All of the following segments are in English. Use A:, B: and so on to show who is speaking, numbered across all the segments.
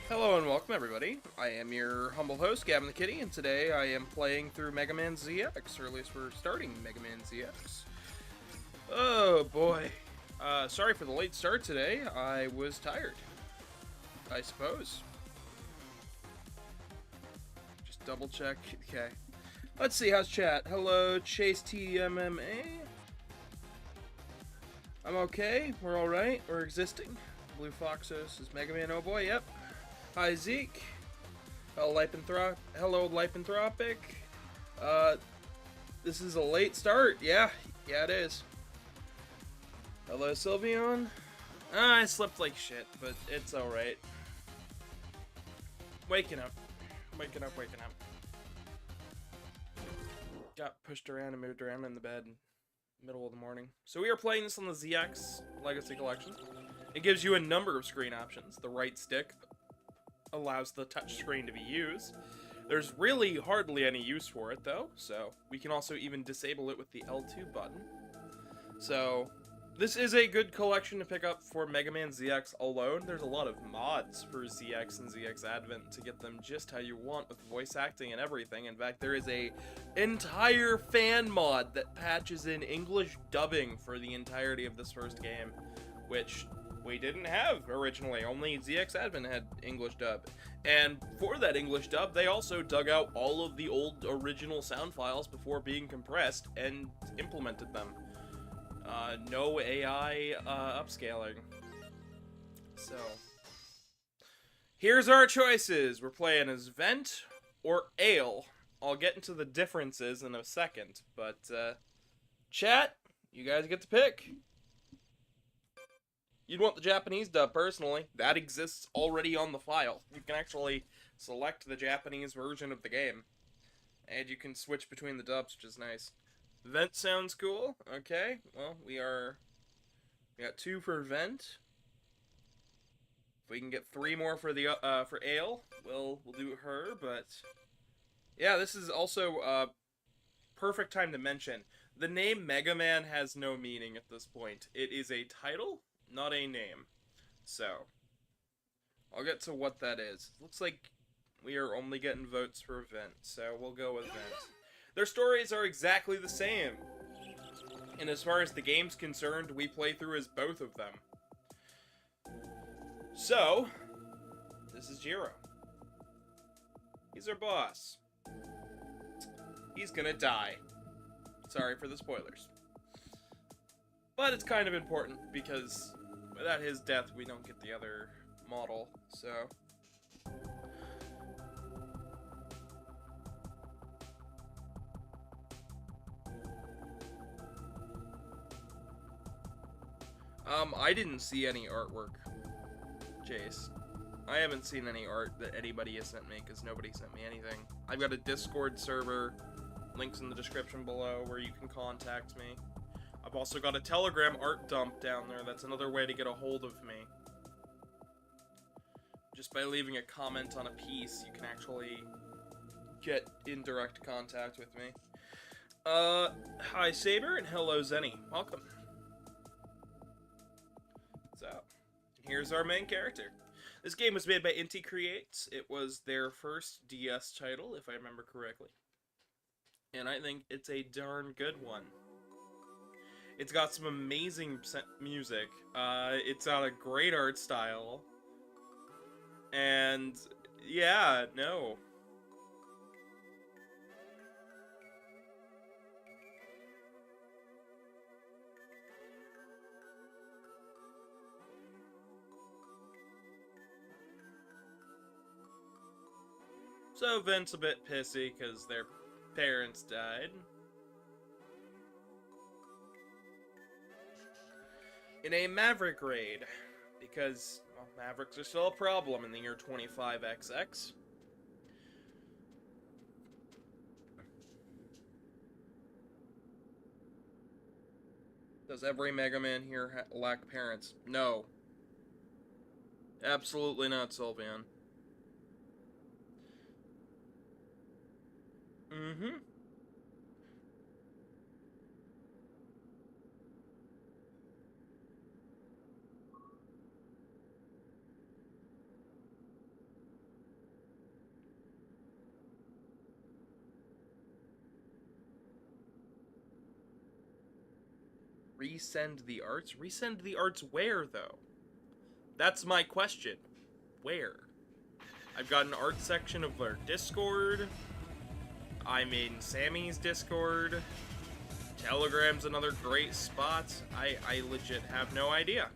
A: Hello and welcome everybody. I am your humble host, Gavin the Kitty, and today I am playing through MegaMan ZX, or at least we're starting MegaMan ZX. Oh boy. Sorry for the late start today. I was tired, I suppose. Just double check. Okay. Let's see, how's chat? Hello, Chase TMMA. I'm okay. We're alright. We're existing. Blue Foxos is MegaMan. Oh boy, yep. Hi, Zeke. Hello, Lypanthropic. This is a late start. Yeah, it is. Hello, Sylveon. I slept like shit, but it's alright. Waking up. Waking up. Got pushed around and moved around in the bed in the middle of the morning. So we are playing this on the ZX Legacy Collection. It gives you a number of screen options. The right stick allows the touch screen to be used. There's really hardly any use for it though, so we can also even disable it with the L2 button. So this is a good collection to pick up for MegaMan ZX alone. There's a lot of mods for ZX and ZX Advent to get them just how you want with voice acting and everything. In fact, there is a entire fan mod that patches in English dubbing for the entirety of this first game, which we didn't have originally. Only ZX Advent had English dub. And for that English dub, they also dug out all of the old original sound files before being compressed and implemented them. No AI upscaling. So, here's our choices. We're playing as Vent or Ale. I'll get into the differences in a second, but chat, you guys get to pick. You'd want the Japanese dub, personally. That exists already on the file. You can actually select the Japanese version of the game. And you can switch between the dubs, which is nice. Vent sounds cool. Okay, well, we got 2 for Vent. If we can get 3 more for the for Ale, we'll do her, but yeah, this is also perfect time to mention. The name MegaMan has no meaning at this point. It is a title, not a name. So, I'll get to what that is. Looks like we are only getting votes for Vent, so we'll go with Vent. Their stories are exactly the same. And as far as the game's concerned, we play through as both of them. So, this is Jiro. He's our boss. He's gonna die. Sorry for the spoilers. But it's kind of important, because without his death, we don't get the other model, so... I didn't see any artwork, Jace. I haven't seen any art that anybody has sent me, because nobody sent me anything. I've got a Discord server, links in the description below, where you can contact me. I've also got a Telegram art dump down there. That's another way to get a hold of me. Just by leaving a comment on a piece, you can actually get in direct contact with me. Hi Saber, and hello Zenny. Welcome. So, here's our main character. This game was made by Inti Creates. It was their first DS title, if I remember correctly. And I think it's a darn good one. It's got some amazing music. It's got a great art style. And, yeah, no. So Vent's a bit pissy because their parents died. In a Maverick raid, because well, Mavericks are still a problem in the year 25XX. Does every MegaMan here lack parents? No. Absolutely not, Sylveon. Mm-hmm. Resend the arts? Resend the arts where, though? That's my question. Where? I've got an art section of our Discord. I'm in Sammy's Discord. Telegram's another great spot. I legit have no idea.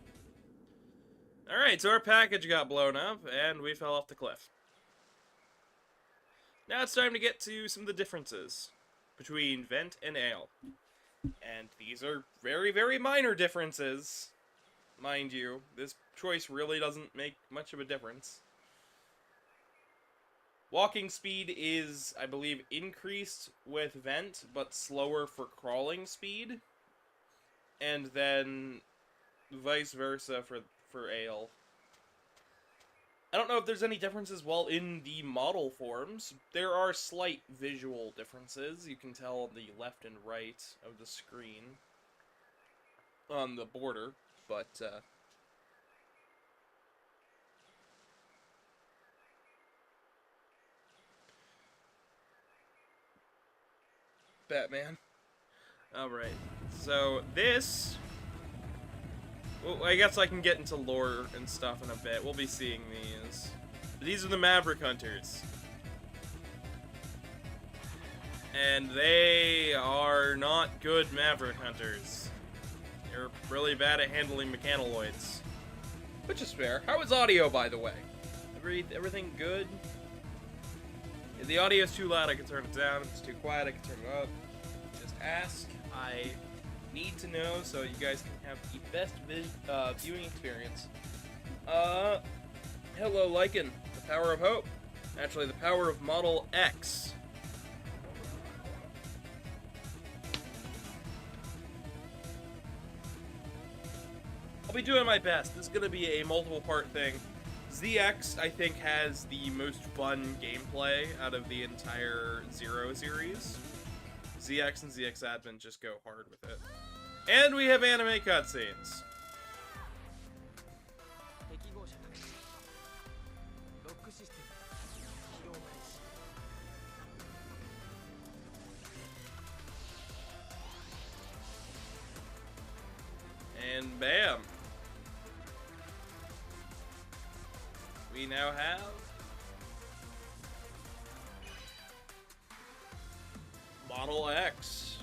A: Alright, so our package got blown up, and we fell off the cliff. Now it's time to get to some of the differences between Vent and Ale. And these are very, very minor differences. Mind you, this choice really doesn't make much of a difference. Walking speed is, I believe, increased with Vent, but slower for crawling speed. And then vice versa for Ale. I don't know if there's any differences while in the model forms. There are slight visual differences. You can tell the left and right of the screen on the border, but Batman. Alright, so this... Well, I guess I can get into lore and stuff in a bit. We'll be seeing these. These are the Maverick Hunters. And they are not good Maverick Hunters. They're really bad at handling mechanoloids. Which is fair. How is audio, by the way? Everything good? If the audio is too loud, I can turn it down. If it's too quiet, I can turn it up. Just ask. I need to know so you guys can have the best viewing experience. Hello, Lycan. The power of hope. Actually, the power of Model X. I'll be doing my best. This is going to be a multiple-part thing. ZX, I think, has the most fun gameplay out of the entire Zero series. ZX and ZX Admin just go hard with it. And we have anime cutscenes. And bam! We now have Model X.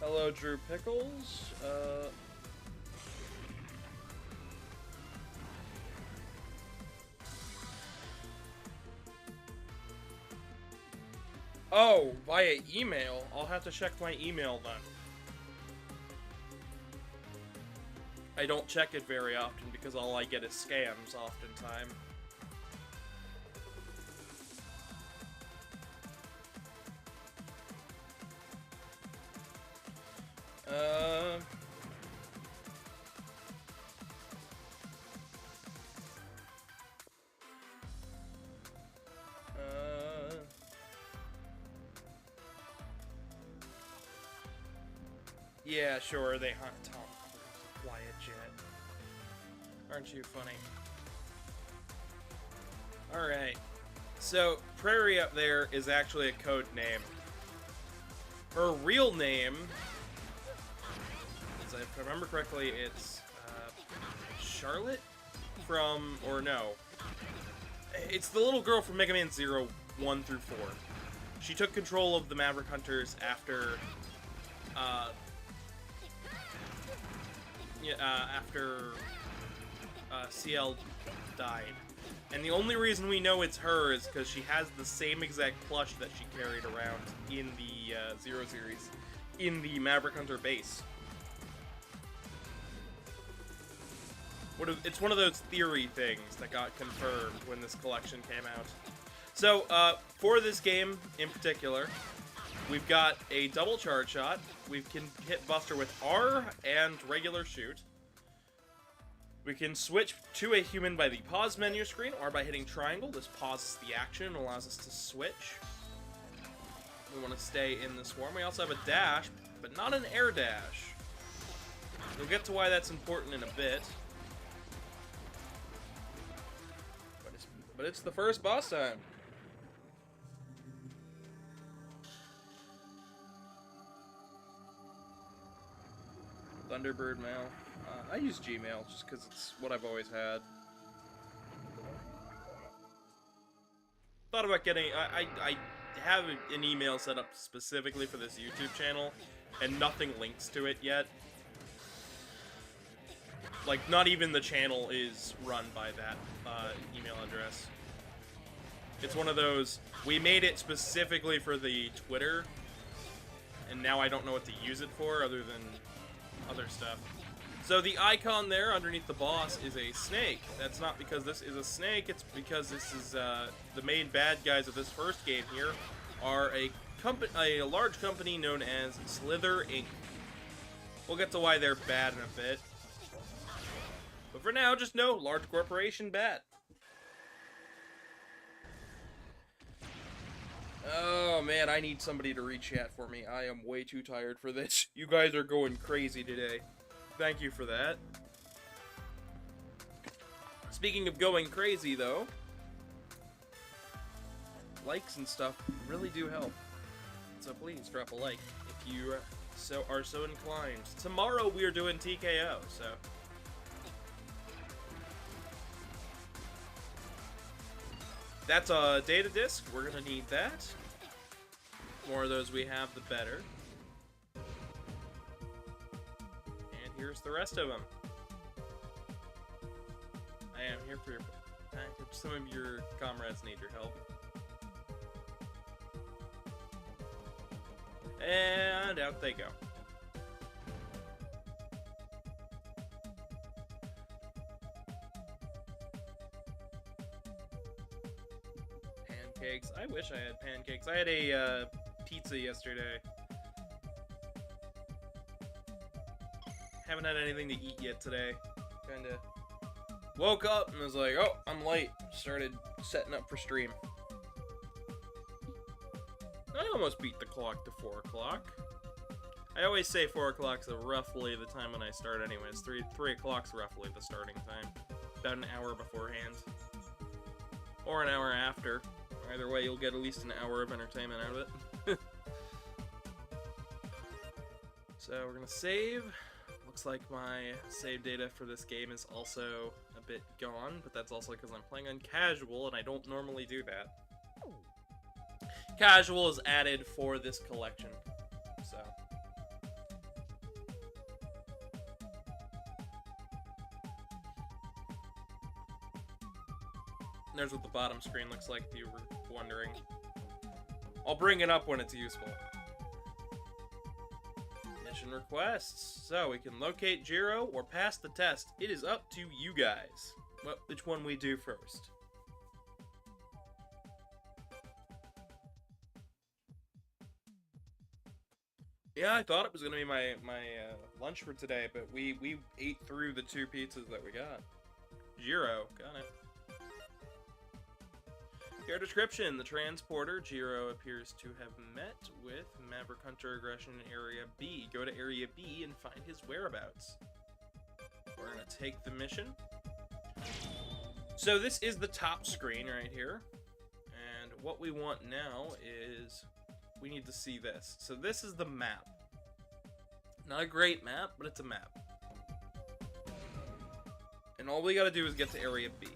A: Hello, Drew Pickles. Oh, via email? I'll have to check my email then. I don't check it very often because all I get is scams oftentimes. Yeah, sure, they hunt Tom Cruise, Quiet Jet. Aren't you funny? Alright. So, Prairie up there is actually a code name. Her real name, if I remember correctly, it's Charlotte from, or no. It's the little girl from MegaMan 0, 1 through 4. She took control of the Maverick Hunters after CL died. And the only reason we know it's her is because she has the same exact plush that she carried around in the Zero series, in the Maverick Hunter base. It's one of those theory things that got confirmed when this collection came out. So, for this game in particular, we've got a double charge shot. We can hit Buster with R and regular shoot. We can switch to a human by the pause menu screen or by hitting triangle. This pauses the action and allows us to switch. We want to stay in the swarm. We also have a dash, but not an air dash. We'll get to why that's important in a bit. But it's the first boss time. Thunderbird mail. I use Gmail just because it's what I've always had. Thought about getting... I have an email set up specifically for this YouTube channel, and nothing links to it yet. Like, not even the channel is run by that email address. It's one of those, we made it specifically for the Twitter, and now I don't know what to use it for other than other stuff. So the icon there underneath the boss is a snake. That's not because this is a snake, it's because this is, the main bad guys of this first game here are a large company known as Slither Inc. We'll get to why they're bad in a bit. But for now, just know, large corporation bad. Oh man, I need somebody to re-chat for me. I am way too tired for this. You guys are going crazy today. Thank you for that. Speaking of going crazy, though, likes and stuff really do help. So please drop a like if you are so inclined. Tomorrow we are doing TKO, so... That's a data disk. We're gonna need that. The more of those we have, the better. And here's the rest of them. I am here for your package. Some of your comrades need your help. And out they go. Pancakes. I wish I had pancakes. I had a pizza yesterday. Haven't had anything to eat yet today. Kinda woke up and was like, oh, I'm late. Started setting up for stream. I almost beat the clock to 4 o'clock. I always say 4 o'clock's roughly the time when I start anyways. 3 o'clock's roughly the starting time. About an hour beforehand. Or an hour after. Either way, you'll get at least an hour of entertainment out of it. So we're gonna save. Looks like my save data for this game is also a bit gone, but that's also because I'm playing on casual, and I don't normally do that. Casual is added for this collection, so... There's what the bottom screen looks like, if you were wondering. I'll bring it up when it's useful. Mission requests. So, we can locate Jiro or pass the test. It is up to you guys. Which one we do first. Yeah, I thought it was going to be my lunch for today, but we ate through the 2 pizzas that we got. Jiro, got it. Your description. The transporter, Jiro, appears to have met with Maverick Hunter Aggression in Area B. Go to Area B and find his whereabouts. We're going to take the mission. So this is the top screen right here. And what we want now is... we need to see this. So this is the map. Not a great map, but it's a map. And all we gotta do is get to Area B.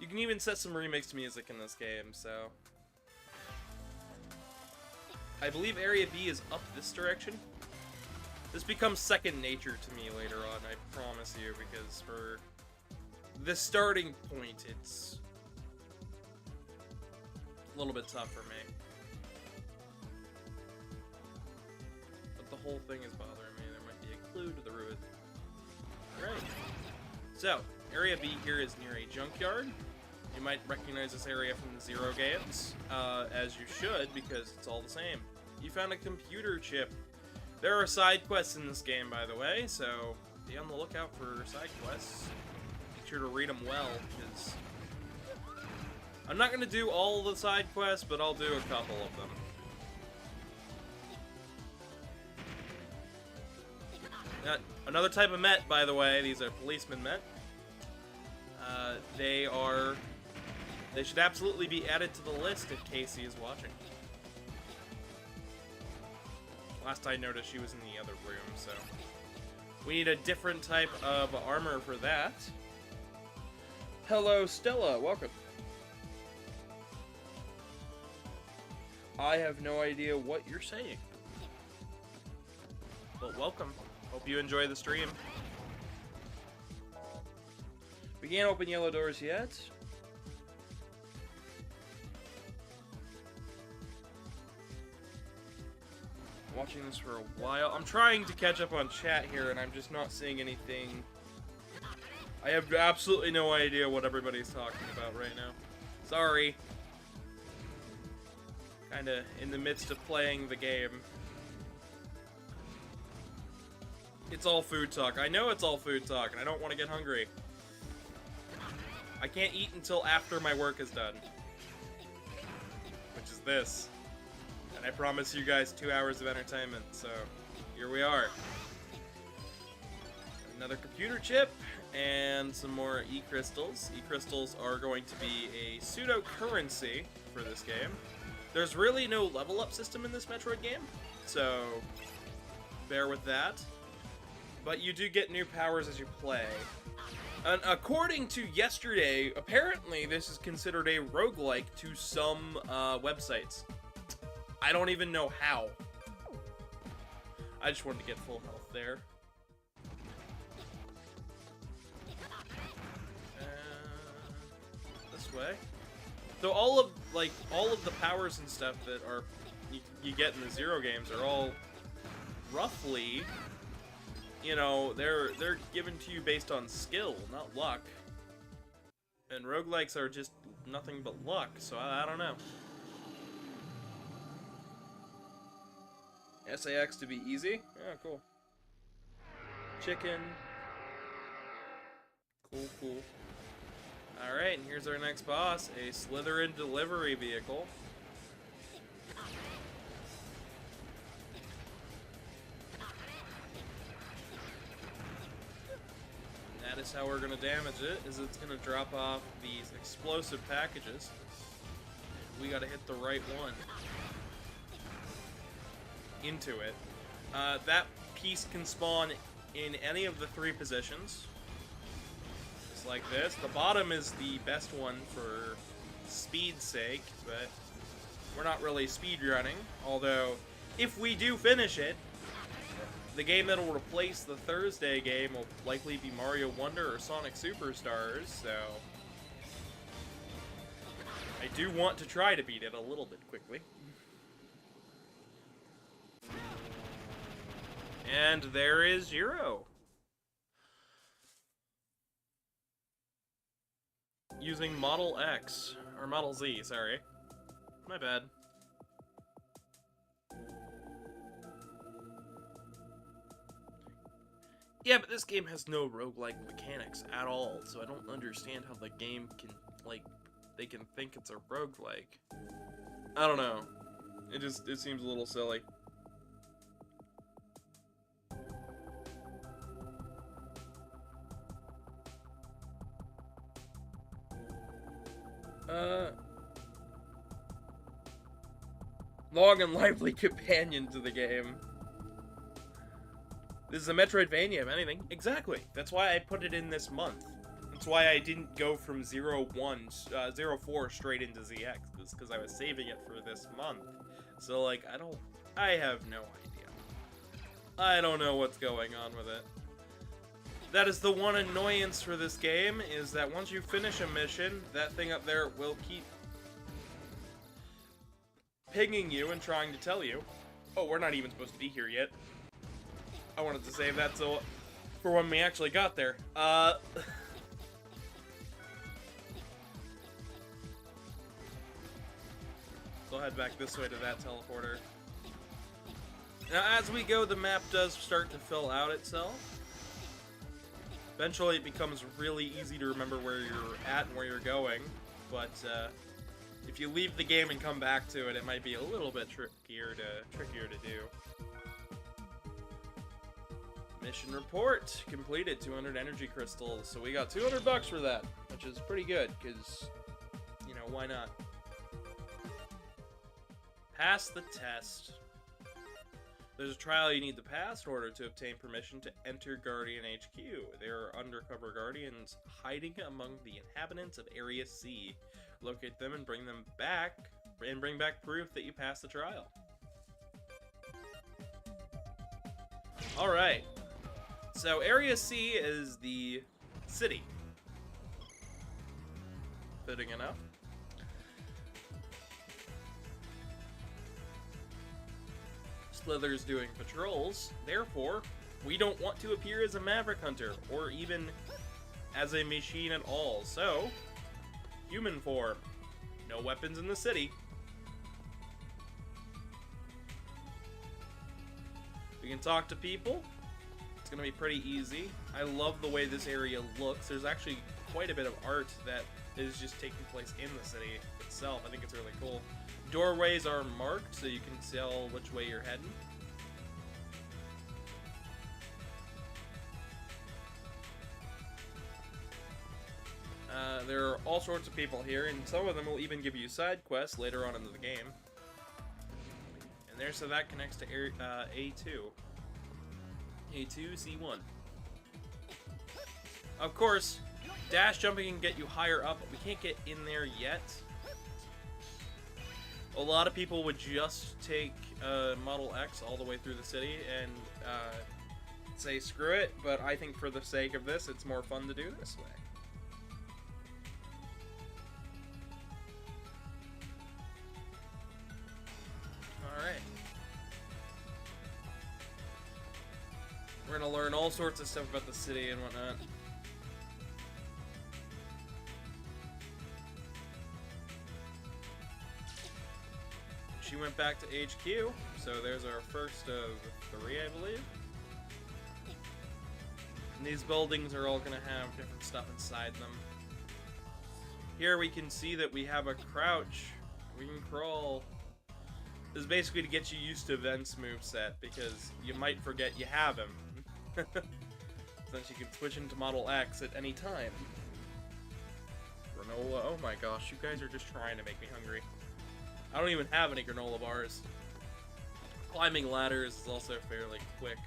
A: You can even set some remixed music in this game, so... I believe Area B is up this direction. This becomes second nature to me later on, I promise you, because for the starting point, it's a little bit tough for me. But the whole thing is bothering me. There might be a clue to the route. Right. So, Area B here is near a junkyard. You might recognize this area from the Zero games, as you should, because it's all the same. You found a computer chip. There are side quests in this game, by the way, so be on the lookout for side quests. Make sure to read them well, because I'm not going to do all the side quests, but I'll do a couple of them. Another type of Met, by the way. These are policemen Met. They should absolutely be added to the list if Casey is watching. Last I noticed, she was in the other room, so... We need a different type of armor for that. Hello, Stella. Welcome. I have no idea what you're saying. But welcome. Hope you enjoy the stream. We can't open yellow doors yet. Watching this for a while. I'm trying to catch up on chat here, and I'm just not seeing anything. I have absolutely no idea what everybody's talking about right now. Sorry. Kinda in the midst of playing the game. It's all food talk. I know it's all food talk, and I don't want to get hungry. I can't eat until after my work is done. Which is this. And I promise you guys 2 hours of entertainment, so here we are. Another computer chip, and some more E-crystals. E-crystals are going to be a pseudo-currency for this game. There's really no level-up system in this Metroid game, so bear with that. But you do get new powers as you play. And according to yesterday, apparently this is considered a roguelike to some websites. I don't even know how. I just wanted to get full health there. This way. So all of the powers and stuff that are you get in the Zero games are all roughly, you know, they're given to you based on skill, not luck. And roguelikes are just nothing but luck, so I don't know. SAX to be easy? Yeah, cool. Chicken. Cool, cool. Alright, and here's our next boss, a Slytherin delivery vehicle. That is how we're going to damage it, is it's going to drop off these explosive packages. We got to hit the right one. Into it. That piece can spawn in any of the 3 positions. Just like this. The bottom is the best one for speed's sake, but we're not really speed running. Although, if we do finish it, the game that will replace the Thursday game will likely be Mario Wonder or Sonic Superstars, so I do want to try to beat it a little bit quickly. And there is Zero. Using Model X, or Model Z, sorry. My bad. Yeah, but this game has no roguelike mechanics at all, so I don't understand how the game can, like, they can think it's a roguelike. I don't know. It seems a little silly. Long and lively companion to the game. This is a Metroidvania, if anything. Exactly. That's why I put it in this month. That's why I didn't go from 04 straight into ZX, because I was saving it for this month. So, like, I have no idea. I don't know what's going on with it. That is the one annoyance for this game, is that once you finish a mission, that thing up there will keep pinging you and trying to tell you, oh, we're not even supposed to be here yet. I wanted to save that for when we actually got there. So I'll head back this way to that teleporter. Now, as we go, the map does start to fill out itself. Eventually, it becomes really easy to remember where you're at and where you're going, but if you leave the game and come back to it, it might be a little bit trickier to do. Mission report completed, 200 energy crystals. So we got $200 for that, which is pretty good, because, you know, why not? Pass the test. There's a trial you need to pass in order to obtain permission to enter Guardian HQ. There are undercover guardians hiding among the inhabitants of Area C. Locate them and bring them back, and bring back proof that you passed the trial. Alright. So Area C is the city. Fitting enough. Slither's doing patrols, therefore, we don't want to appear as a maverick hunter, or even as a machine at all, so, human form. No weapons in the city. We can talk to people. It's gonna be pretty easy. I love the way this area looks. There's actually quite a bit of art that is just taking place in the city itself. I think it's really cool. Doorways are marked so you can tell which way you're heading. There are all sorts of people here, and some of them will even give you side quests later on in the game. And there, so that connects to A2. A2, C1. Of course, dash jumping can get you higher up, but we can't get in there yet. A lot of people would just take Model X all the way through the city and say screw it, but I think for the sake of this, it's more fun to do this way. Alright. We're gonna learn all sorts of stuff about the city and whatnot. She went back to HQ, so there's our first of 3, I believe. And these buildings are all going to have different stuff inside them. Here we can see that we have a crouch. We can crawl. This is basically to get you used to Vent's moveset, because you might forget you have him. Since you can switch into Model X at any time. Granola, oh my gosh, you guys are just trying to make me hungry. I don't even have any granola bars. Climbing ladders is also fairly quick.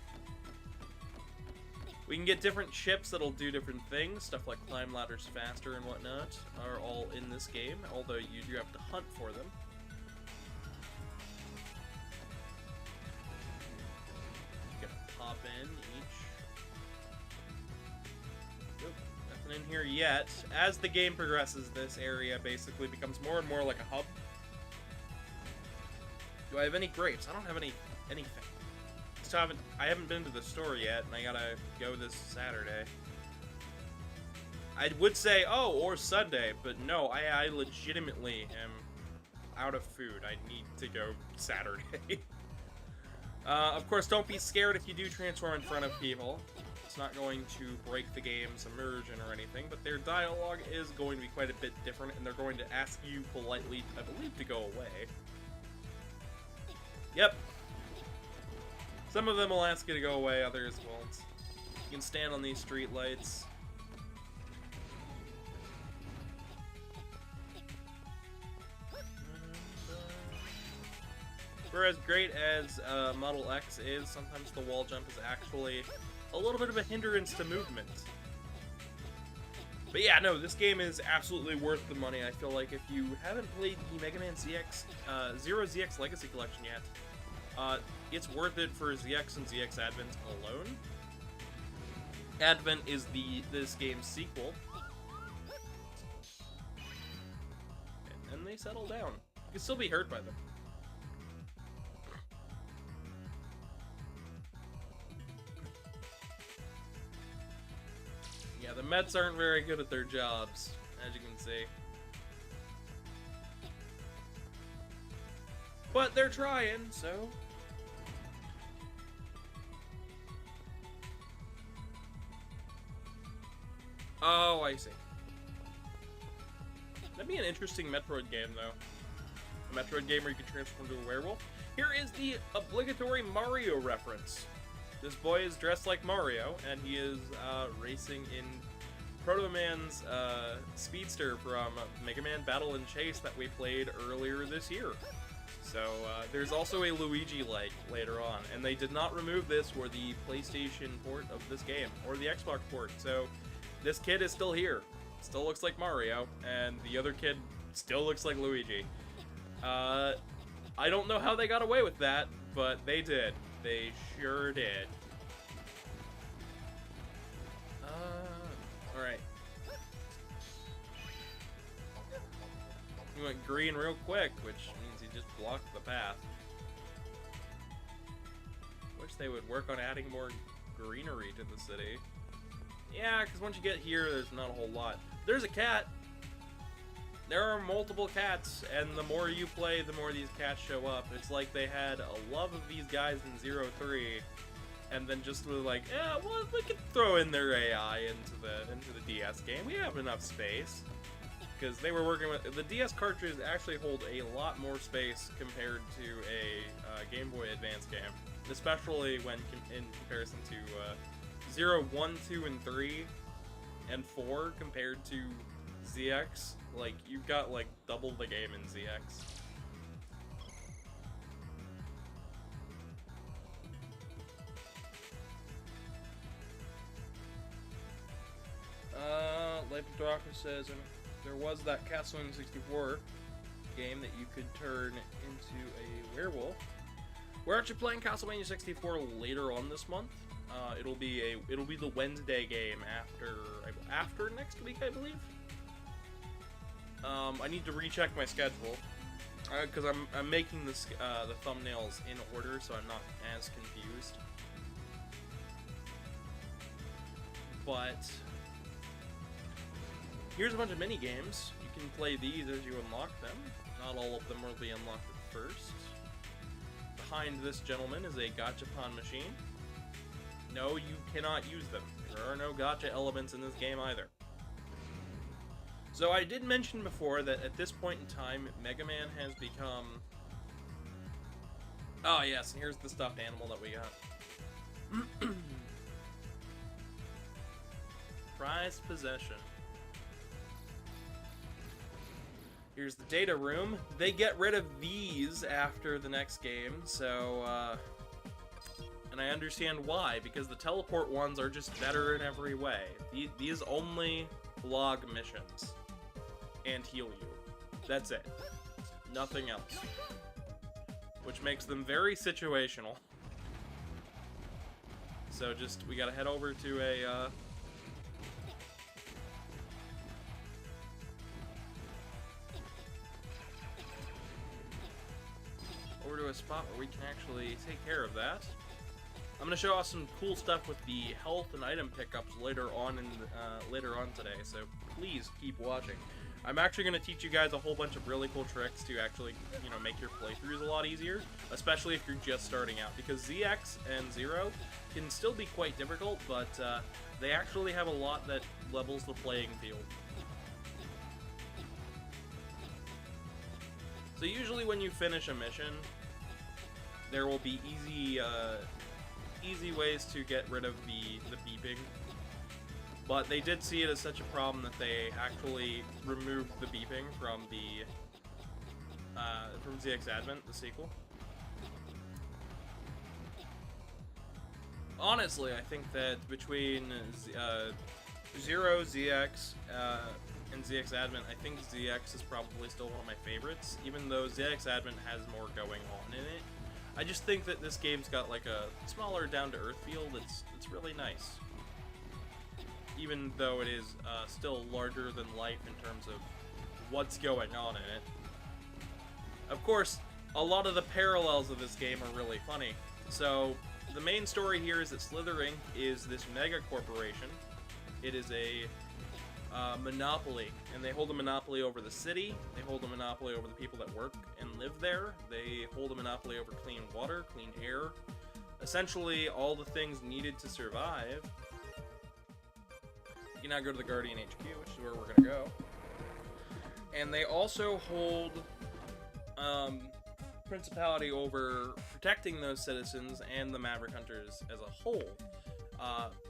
A: We can get different ships that'll do different things. Stuff like climb ladders faster and whatnot are all in this game, although you do have to hunt for them. You're gonna pop in each. Nope, nothing in here yet. As the game progresses, this area basically becomes more and more like a hub. Do I have any grapes? I don't have anything. Still I haven't been to the store yet, and I gotta go this Saturday. I would say, oh, or Sunday, but no, I legitimately am out of food. I need to go Saturday. Of course, don't be scared if you do transform in front of people. It's not going to break the game's immersion or anything, but their dialogue is going to be quite a bit different, and they're going to ask you politely, I believe, to go away. Yep. Some of them will ask you to go away, others won't. You can stand on these street lights. For as great as Model X is, sometimes the wall jump is actually a little bit of a hindrance to movement. But yeah, no, this game is absolutely worth the money. I feel like if you haven't played the MegaMan Zero ZX Legacy Collection yet, it's worth it for ZX and ZX Advent alone. Advent is this game's sequel. And then they settle down. You can still be hurt by them. Yeah, the Mets aren't very good at their jobs, as you can see. But they're trying, so... Oh, I see. That'd be an interesting Metroid game, though. A Metroid game where you can transform into a werewolf. Here is the obligatory Mario reference. This boy is dressed like Mario, and he is racing in Proto Man's Speedster from Mega Man Battle and Chase that we played earlier this year. So there's also a Luigi-like later on, and they did not remove this for the PlayStation port of this game, or the Xbox port, so this kid is still here. Still looks like Mario, and the other kid still looks like Luigi. I don't know how they got away with that, but they did. They sure did. Alright. He went green real quick, which means he just blocked the path. Wish they would work on adding more greenery to the city. Yeah, because once you get here, there's not a whole lot. There's a cat! There are multiple cats, and the more you play, the more these cats show up. It's like they had a love of these guys in 03, and then just were like, yeah, well, we could throw in their AI into the DS game. We have enough space. Because they were working with... The DS cartridges actually hold a lot more space compared to a Game Boy Advance game. Especially when in comparison to 0, 1, 2, and 3, and 4 compared to ZX. Like, you've got, like, double the game in ZX. Life of Draka says... There was that Castlevania 64 game that you could turn into a werewolf. We're actually playing Castlevania 64 later on this month. It'll be the Wednesday game after next week, I believe. I need to recheck my schedule because I'm making this the thumbnails in order, so I'm not as confused. But here's a bunch of mini games. You can play these as you unlock them. Not all of them will be unlocked at first. Behind this gentleman is a gachapon machine. No, you cannot use them. There are no gacha elements in this game either. So I did mention before that at this point in time, MegaMan has become... Oh yes, and here's the stuffed animal that we got. Prized possession. Here's the data room. They get rid of these after the next game, so, and I understand why, because the teleport ones are just better in every way. These only log missions and heal you. That's it. Nothing else. Which makes them very situational. So we gotta head over to a, over to a spot where we can actually take care of that. I'm gonna show off some cool stuff with the health and item pickups later on today, so please keep watching. I'm actually gonna teach you guys a whole bunch of really cool tricks to actually, you know, make your playthroughs a lot easier, especially if you're just starting out, because ZX and 0 can still be quite difficult, but they actually have a lot that levels the playing field. So usually when you finish a mission, there will be easy ways to get rid of the beeping. But they did see it as such a problem that they actually removed the beeping from from ZX Advent, the sequel. Honestly, I think that between 0, ZX, and ZX Advent, I think ZX is probably still one of my favorites, even though ZX Advent has more going on in it. I just think that this game's got like a smaller, down-to-earth feel that's really nice. Even though it is still larger than life in terms of what's going on in it. Of course, a lot of the parallels of this game are really funny. So, the main story here is that Slither Inc. is this mega corporation. It is a monopoly, and they hold a monopoly over the city, they hold a monopoly over the people that work and live there, they hold a monopoly over clean water, clean air, essentially all the things needed to survive. You can now go to the Guardian HQ, which is where we're going to go. And they also hold principality over protecting those citizens and the Maverick Hunters as a whole.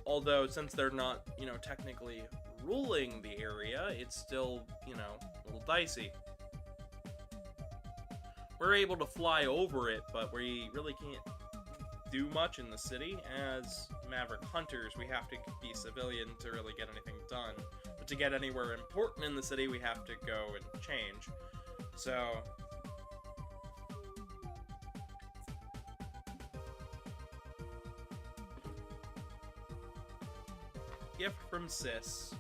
A: Although, since they're not, you know, technically ruling the area, it's still, you know, a little dicey. we're able to fly over it, but we really can't do much in the city. As Maverick Hunters, we have to be civilian to really get anything done. But to get anywhere important in the city, we have to go and change. So... gift from Sis.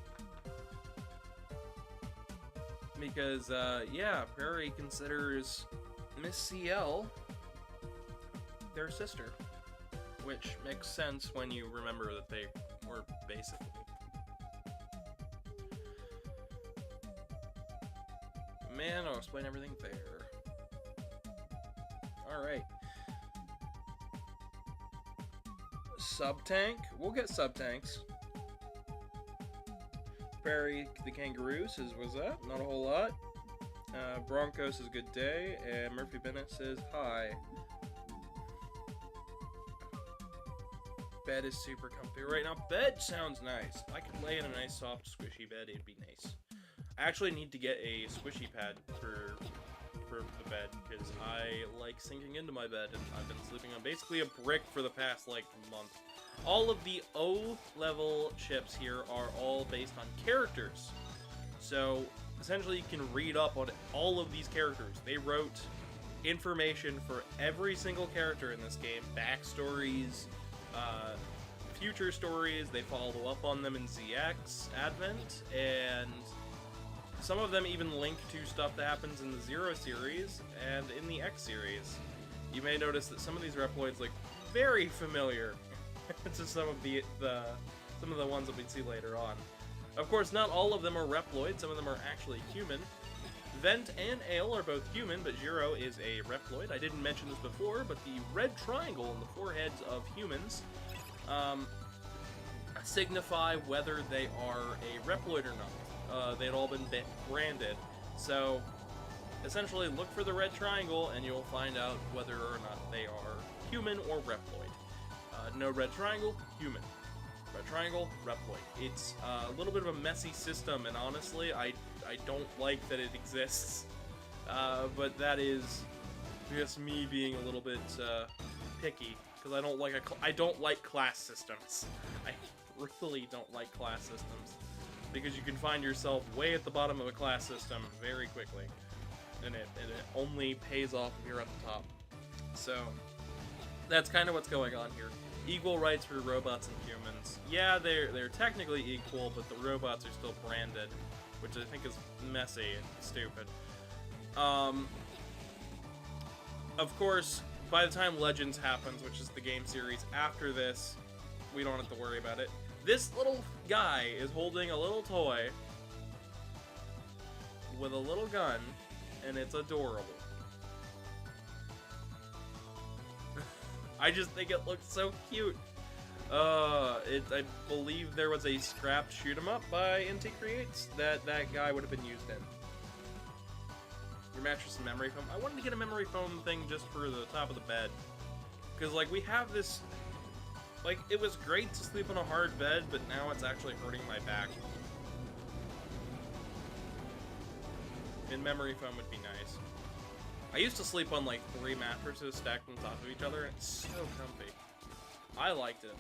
A: Because, yeah, Furry considers Miss CL their sister. Which makes sense when you remember that they were basically. Man, I'll explain everything there. Alright. Sub-tank? We'll get sub-tanks. Furry the Kangaroo says, what's up? Not a whole lot. Bronco says, good day. And Murphy Bennett says, hi. Bed is super comfy right now. Bed sounds nice. I could lay in a nice, soft, squishy bed. It'd be nice. I actually need to get a squishy pad for the bed, because I like sinking into my bed, and I've been sleeping on basically a brick for the past, like, month. All of the O-level ships here are all based on characters. So, essentially, you can read up on all of these characters. They wrote information for every single character in this game. Backstories, future stories. They follow up on them in ZX Advent, and some of them even link to stuff that happens in the Zero series and in the X series. You may notice that some of these Reploids look very familiar to some of the ones that we'd see later on. Of course, not all of them are Reploids. Some of them are actually human. Vent and Ale are both human, but Zero is a Reploid. I didn't mention this before, but the red triangle in the foreheads of humans signify whether they are a Reploid or not. They'd all been branded. So, essentially, look for the red triangle, and you'll find out whether or not they are human or Reploid. No red triangle, human. Red triangle, Reploid. It's a little bit of a messy system, and honestly, I don't like that it exists. But that is just me being a little bit picky, because I don't like class systems. I really don't like class systems, because you can find yourself way at the bottom of a class system very quickly, and it only pays off if you're at the top. So that's kind of what's going on here. Equal rights for robots and humans. Yeah, they're technically equal, but the robots are still branded, which I think is messy and stupid. Of course, by the time Legends happens, which is the game series after this, we don't have to worry about it. This little guy is holding a little toy with a little gun, and it's adorable. I just think it looks so cute. I believe there was a scrapped shoot 'em up by Inti Creates that guy would have been used in. Your mattress and memory foam. I wanted to get a memory foam thing just for the top of the bed, because like we have this. Like, it was great to sleep on a hard bed, but now it's actually hurting my back. And memory foam would be nice. I used to sleep on like 3 mattresses stacked on top of each other, and it's so comfy. I liked it.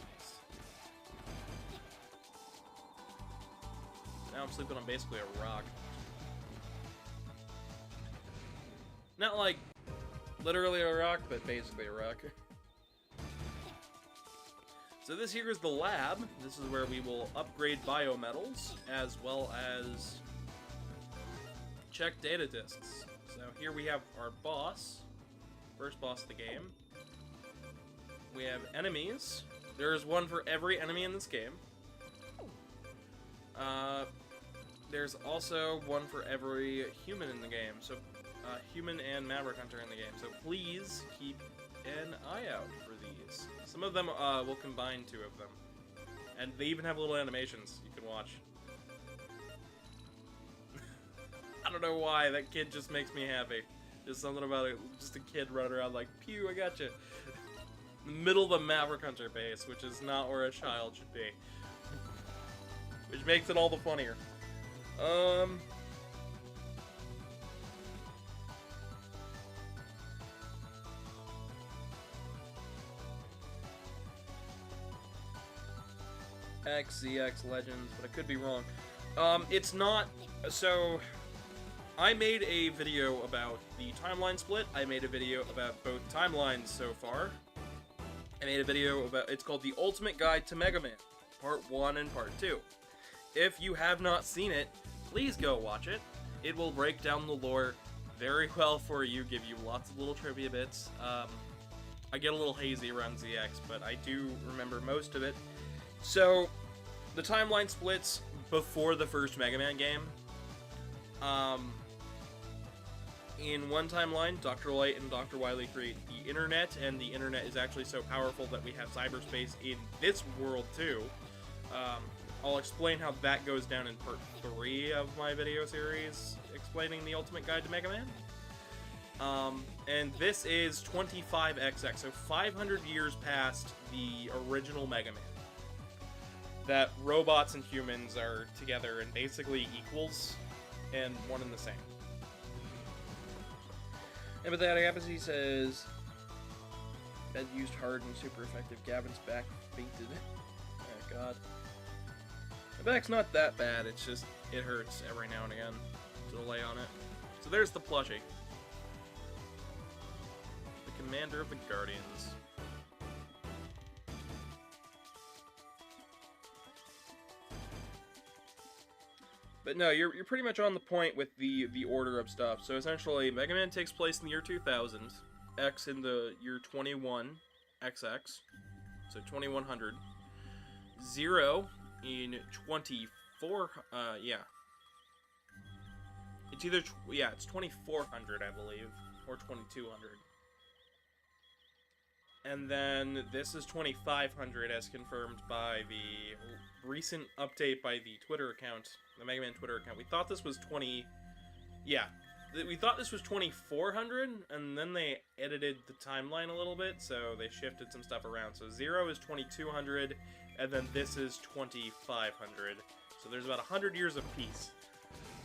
A: Now I'm sleeping on basically a rock. Not like literally a rock, but basically a rock. So this here is the lab. This is where we will upgrade biometals, as well as check data disks. So here we have our boss, first boss of the game. We have enemies. There is one for every enemy in this game. There's also one for every human in the game. So human and Maverick Hunter in the game. So please keep an eye out for these. Some of them will combine 2 of them. And they even have little animations you can watch. I don't know why, that kid just makes me happy. There's something about it, just a kid running around like, pew, I gotcha. In the middle of the Maverick Hunter base, which is not where a child should be. Which makes it all the funnier. XZX Legends, but I could be wrong. It's not... So, I made a video about the timeline split. I made a video about both timelines so far. I made a video about... It's called The Ultimate Guide to Mega Man, Part 1 and Part 2. If you have not seen it, please go watch it. It will break down the lore very well for you, give you lots of little trivia bits. I get a little hazy around ZX, but I do remember most of it. So, the timeline splits before the first Mega Man game. In one timeline, Dr. Light and Dr. Wily create the internet, and the internet is actually so powerful that we have cyberspace in this world too. I'll explain how that goes down in part 3 of my video series, explaining the Ultimate Guide to Mega Man. And this is 25XX, so 500 years past the original Mega Man. That robots and humans are together and basically equals, and one and the same. Empathetic Apathy says, Bed used hard and super effective. Gavin's back fainted. Oh god. My back's not that bad, it's just, it hurts every now and again to lay on it. So there's the plushie. The Commander of the Guardians. But no, you're pretty much on the point with the order of stuff. So essentially, Mega Man takes place in the year 2000, X in the year 21, XX, so 2100, 0 in 24, yeah. It's either, yeah, it's 2400, I believe, or 2200. And then this is 2500 as confirmed by the recent update by the Twitter account, the Mega Man Twitter account. We thought this was we thought this was 2400, and then they edited the timeline a little bit, so they shifted some stuff around. So 0 is 2200, and then this is 2500. So there's about 100 years of peace.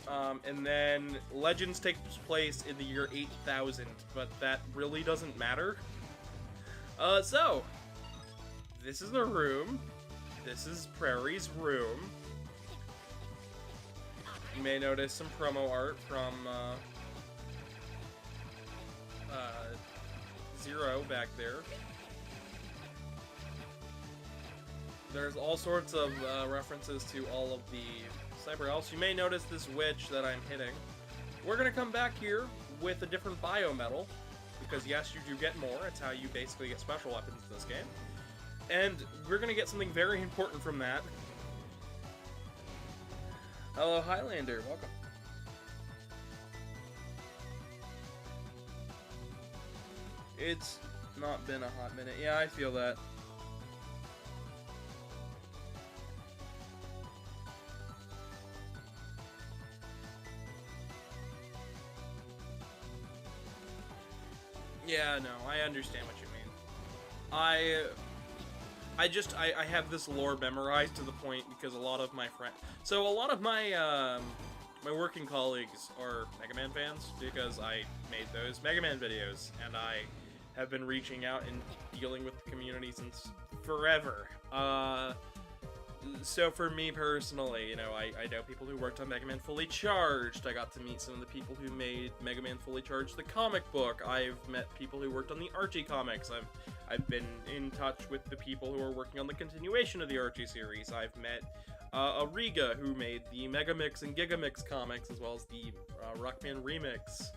A: And then Legends takes place in the year 8000, but that really doesn't matter. So, this is the room. This is Prairie's room. You may notice some promo art from, Zero back there. There's all sorts of, references to all of the Cyber Elves. You may notice this witch that I'm hitting. We're gonna come back here with a different biometal. Because yes, you do get more. It's how you basically get special weapons in this game. And we're going to get something very important from that. Hello, Highlander. Welcome. It's not been a hot minute. Yeah, I feel that. Yeah, no, I understand what you mean. I have this lore memorized to the point because a lot of my my working colleagues are Mega Man fans because I made those Mega Man videos, and I have been reaching out and dealing with the community since forever. So for me personally, you know, I know people who worked on Mega Man Fully Charged. I got to meet some of the people who made Mega Man Fully Charged, the comic book. I've met people who worked on the Archie comics. I've been in touch with the people who are working on the continuation of the Archie series. I've met Ariga, who made the Megamix and Gigamix comics, as well as the Rockman Remix.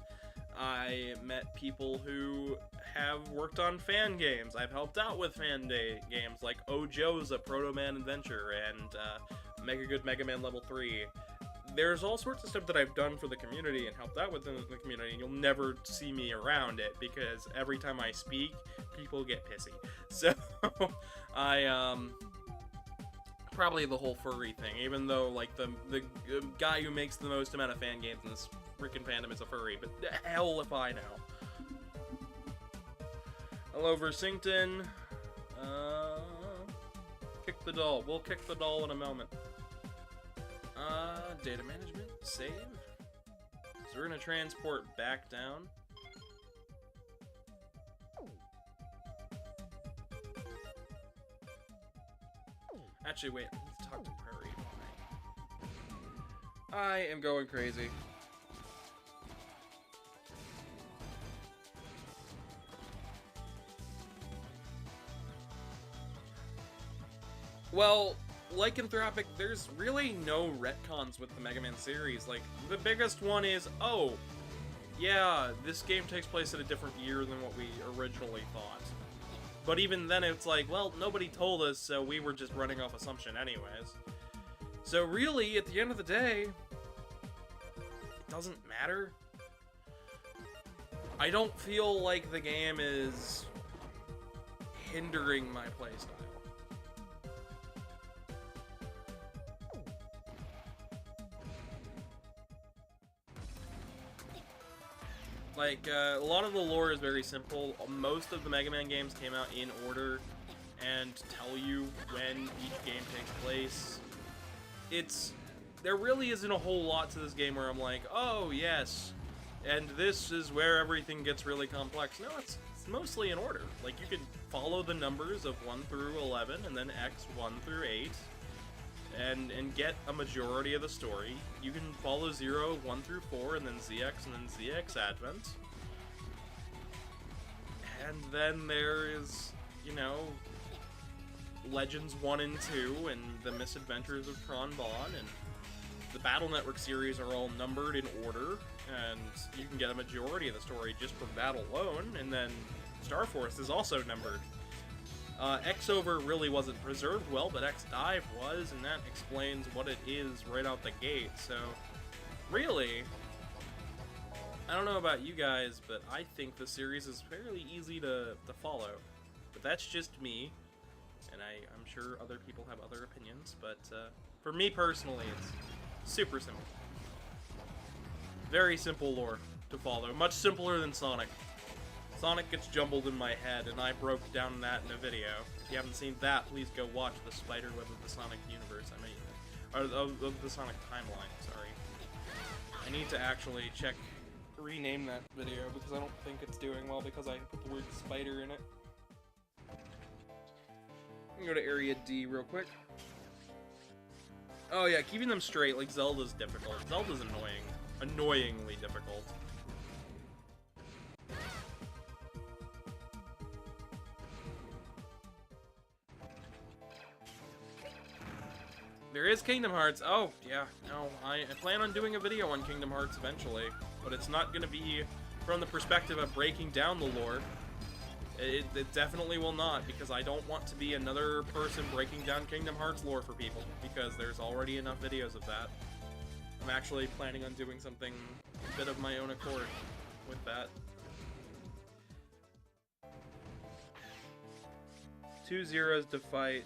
A: I met people who have worked on fan games. I've helped out with fan games like Ojo's A Proto Man Adventure and Mega Good Mega Man Level 3. There's all sorts of stuff that I've done for the community and helped out with in the community, and you'll never see me around it because every time I speak, people get pissy. So, probably the whole furry thing, even though, like, the guy who makes the most amount of fan games in this freaking fandom is a furry, but hell if I know. Hello, Versington. Kick the doll. We'll kick the doll in a moment. Data management. Save. So we're gonna transport back down. Actually, wait, I need to talk to Furry. I am going crazy. Well, Lycanthropic, there's really no retcons with the Mega Man series. Like, the biggest one is, oh, yeah, this game takes place at a different year than what we originally thought. But even then, it's like, well, nobody told us, so we were just running off assumption anyways. So really, at the end of the day, it doesn't matter. I don't feel like the game is hindering my playstyle. Like, a lot of the lore is very simple. Most of the Mega Man games came out in order and tell you when each game takes place. There really isn't a whole lot to this game where I'm like, oh, yes, and this is where everything gets really complex. No, it's mostly in order. Like, you can follow the numbers of 1 through 11, and then X 1 through 8, and get a majority of the story. You can follow 0, 1 through 4, and then ZX, and then ZX Advent. And then there is, you know, Legends 1 and 2, and the Misadventures of Tron Bon, and the Battle Network series are all numbered in order, and you can get a majority of the story just from that alone, and then Star Force is also numbered. X-Over really wasn't preserved well, but X-Dive was, and that explains what it is right out the gate, so really, I don't know about you guys, but I think the series is fairly easy to follow. But that's just me, and I'm sure other people have other opinions, but for me personally, it's super simple. Very simple lore to follow, much simpler than Sonic. Sonic gets jumbled in my head, and I broke down that in a video. If you haven't seen that, please go watch the Spiderweb of the Sonic universe. Or of the Sonic timeline, sorry. I need to actually rename that video, because I don't think it's doing well because I put the word spider in it. I'm gonna go to Area D real quick. Oh yeah, keeping them straight, like Zelda's difficult. Zelda's annoying. Annoyingly difficult. There is Kingdom Hearts. Oh, yeah. No, I plan on doing a video on Kingdom Hearts eventually, but it's not going to be from the perspective of breaking down the lore. It definitely will not, because I don't want to be another person breaking down Kingdom Hearts lore for people, because there's already enough videos of that. I'm actually planning on doing something a bit of my own accord with that. 2 zeros to fight,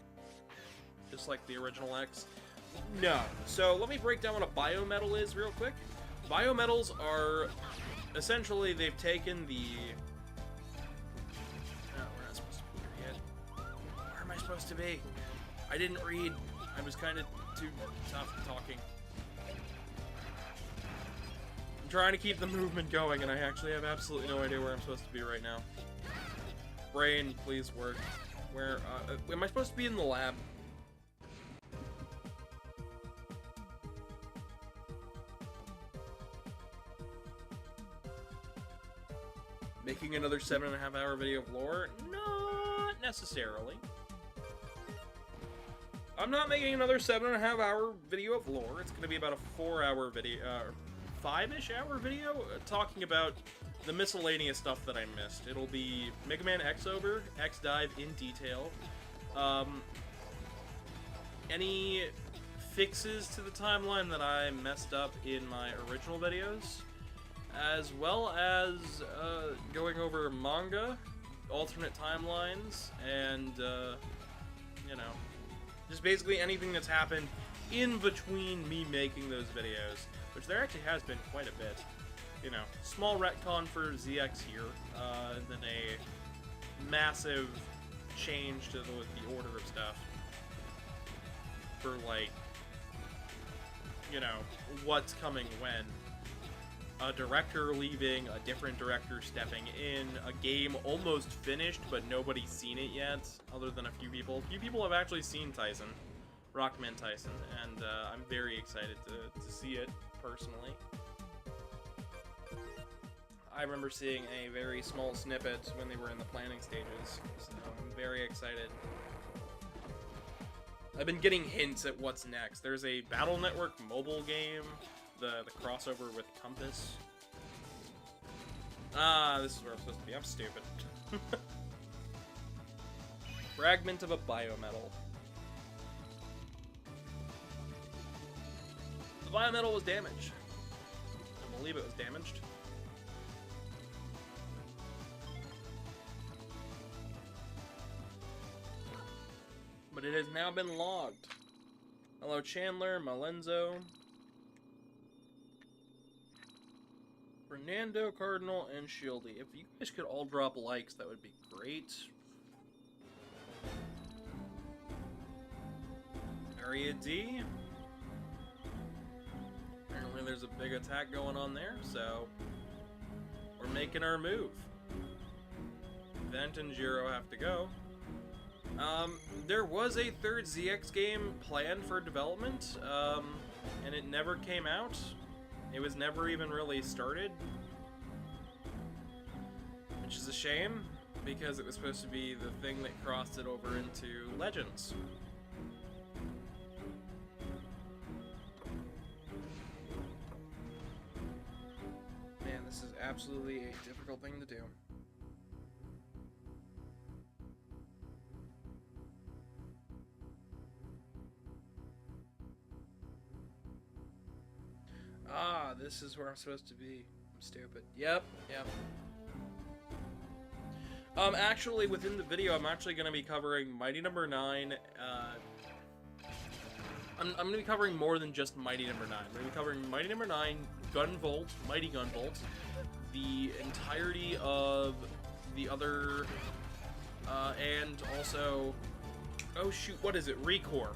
A: just like the original X. No. So let me break down what a biometal is real quick. Biometals are essentially, they've taken the... No, we're not supposed to be here yet. Where am I supposed to be? I didn't read. I was kind of too tough talking. I'm trying to keep the movement going, and I actually have absolutely no idea where I'm supposed to be right now. Brain, please work. Where, am I supposed to be in the lab? Making another 7.5 hour video of lore? Not necessarily. I'm not making another 7.5 hour video of lore. It's going to be about a 4-hour video, 5-ish hour video talking about the miscellaneous stuff that I missed. It'll be Mega Man X-Over, X-Dive in detail, any fixes to the timeline that I messed up in my original videos, as well as going over manga, alternate timelines, and, you know, just basically anything that's happened in between me making those videos, which there actually has been quite a bit. You know, small retcon for ZX here, and then a massive change to the order of stuff for, like, you know, what's coming when. A director leaving, a different director stepping in, a game almost finished, but nobody's seen it yet, other than a few people. A few people have actually seen Tyson. Rockman Tyson, and I'm very excited to see it personally. I remember seeing a very small snippet when they were in the planning stages, so I'm very excited. I've been getting hints at what's next. There's a Battle Network mobile game, the crossover with Compass. Ah, this is where I'm supposed to be. I'm stupid. Fragment of a biometal. The biometal was damaged. I believe it was damaged. But it has now been logged. Hello, Chandler, Malenzo, Fernando, Cardinal, and Shieldy. If you guys could all drop likes, that would be great. Area D. Apparently there's a big attack going on there, so we're making our move. Vent and Jiro have to go. There was a third ZX game planned for development, and it never came out. It was never even really started, which is a shame, because it was supposed to be the thing that crossed it over into Legends. Man, this is absolutely a difficult thing to do. Ah, this is where I'm supposed to be. I'm stupid. Yep. Actually, within the video, I'm actually going to be covering Mighty Number 9. I'm going to be covering more than just Mighty Number 9. I'm going to be covering Mighty Number 9, Gunvolt, Mighty Gunvolt, the entirety of the other, and also, oh shoot, what is it? Recore.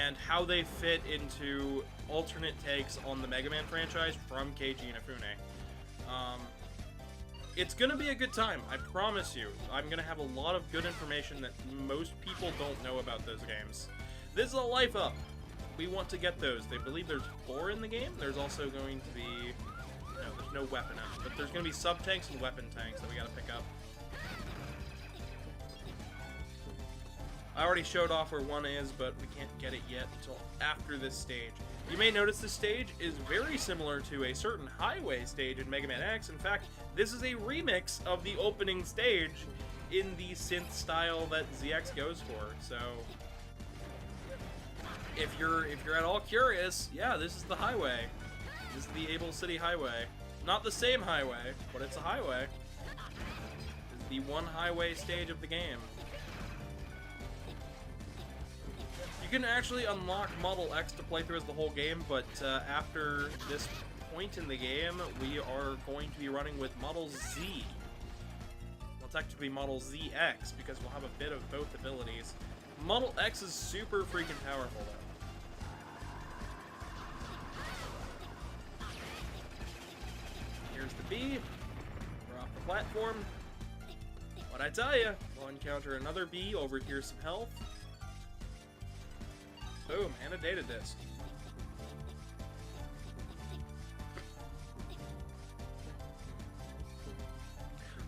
A: And how they fit into alternate takes on the MegaMan franchise from Keiji Inafune. It's gonna be a good time, I promise you. I'm gonna have a lot of good information that most people don't know about those games. This is a life up. We want to get those. They believe there's 4 in the game. There's also going to be, no, there's no weapon up, but there's gonna be sub-tanks and weapon tanks that we gotta pick up. I already showed off where one is, but we can't get it yet until after this stage. You may notice this stage is very similar to a certain highway stage in Mega Man X. In fact, this is a remix of the opening stage in the synth style that ZX goes for. So, if you're at all curious, yeah, this is the highway. This is the Able City Highway. Not the same highway, but it's a highway. It's the one highway stage of the game. You can actually unlock Model X to play through as the whole game, but after this point in the game, we are going to be running with Model Z. Well, it's actually Model ZX, because we'll have a bit of both abilities. Model X is super freaking powerful, though. Here's the B. We're off the platform. What'd I tell you? We'll encounter another B. Over here's some health. Boom, and a data disc.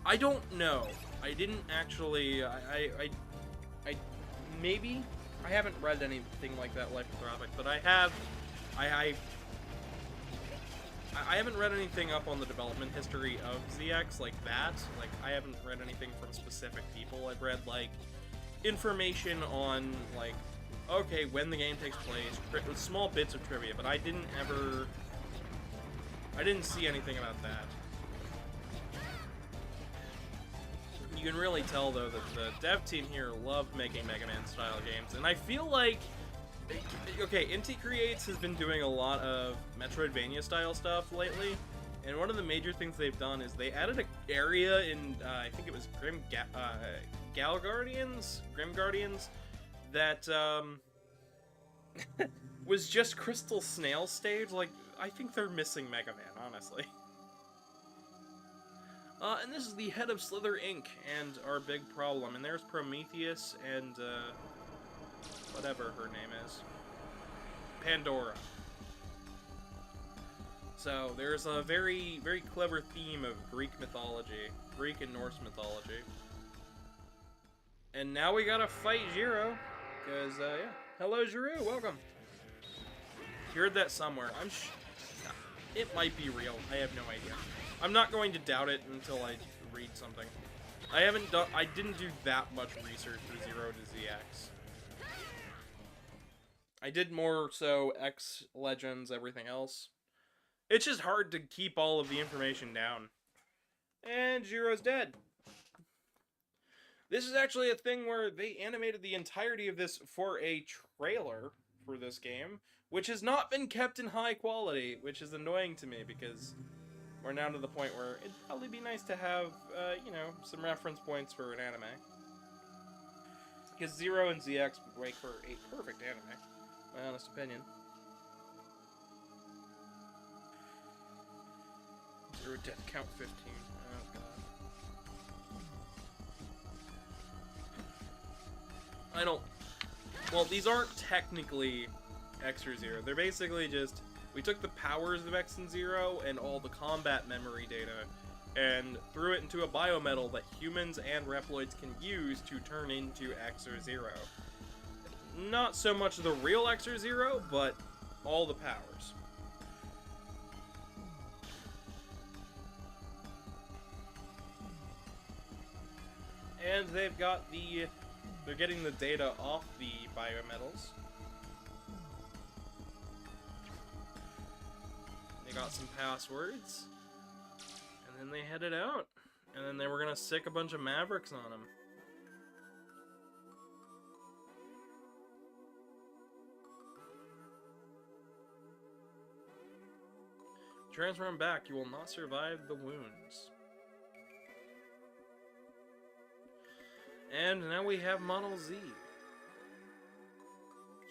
A: I don't know. I didn't actually. I maybe I haven't read anything like that Lycanthropic, but I have. I haven't read anything up on the development history of ZX like that. Like, I haven't read anything from specific people. I've read like information on like, okay, when the game takes place, small bits of trivia, but I didn't see anything about that. You can really tell, though, that the dev team here loved making Mega Man style games, and I feel like, okay, Inti Creates has been doing a lot of Metroidvania style stuff lately, and one of the major things they've done is they added an area in, I think it was Grim Guardians, that was just Crystal Snail stage. Like, I think they're missing Mega Man, honestly. And this is the head of Slither Inc. and our big problem. And there's Prometheus and, whatever her name is. Pandora. So there's a very, very clever theme of Greek mythology, Greek and Norse mythology. And now we gotta fight Jiro, because, yeah. Hello, Jiro, welcome. Heard that somewhere. It might be real, I have no idea. I'm not going to doubt it until I read something. I didn't do that much research for 0 to ZX. I did more so X Legends, everything else. It's just hard to keep all of the information down. And Jiro's dead. This is actually a thing where they animated the entirety of this for a trailer for this game, which has not been kept in high quality, which is annoying to me because we're now to the point where it'd probably be nice to have, you know, some reference points for an anime. Because 0 and ZX would make for a perfect anime, my honest opinion. 0 death count 15. Oh god. I don't... Well, these aren't technically X or 0. They're basically just... We took the powers of X and 0 and all the combat memory data and threw it into a biometal that humans and Reploids can use to turn into X or 0. Not so much the real X or 0, but all the powers. And they've got the... They're getting the data off the biometals. They got some passwords. And then they headed out. And then they were gonna sick a bunch of Mavericks on them. Transform back, you will not survive the wounds. And now we have Model Z.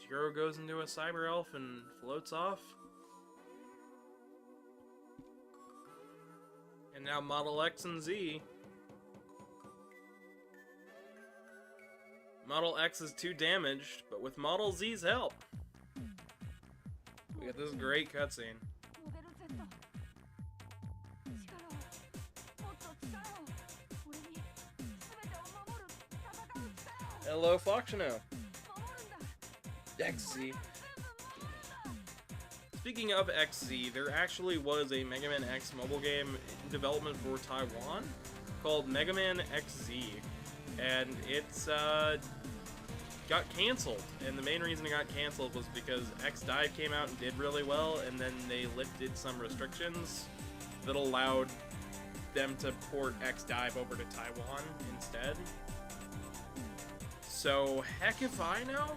A: Jiro goes into a cyber elf and floats off. And now Model X and Z. Model X is too damaged, but with Model Z's help, we get this great cutscene. Hello, Foxino. XZ. Speaking of XZ, there actually was a MegaMan X mobile game in development for Taiwan called MegaMan XZ, and it's got canceled. And the main reason it got canceled was because X Dive came out and did really well, and then they lifted some restrictions that allowed them to port X Dive over to Taiwan instead. So, heck if I know.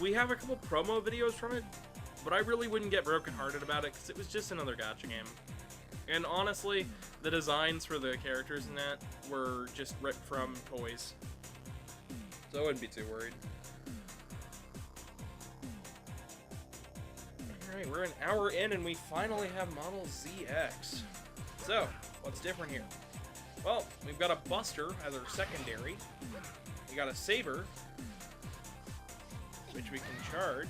A: We have a couple promo videos from it, but I really wouldn't get brokenhearted about it because it was just another gacha game. And honestly, the designs for the characters in that were just ripped from toys. So I wouldn't be too worried. Alright, we're an hour in and we finally have Model ZX. So, what's different here? Well, we've got a Buster as our secondary. We got a Saber, which we can charge.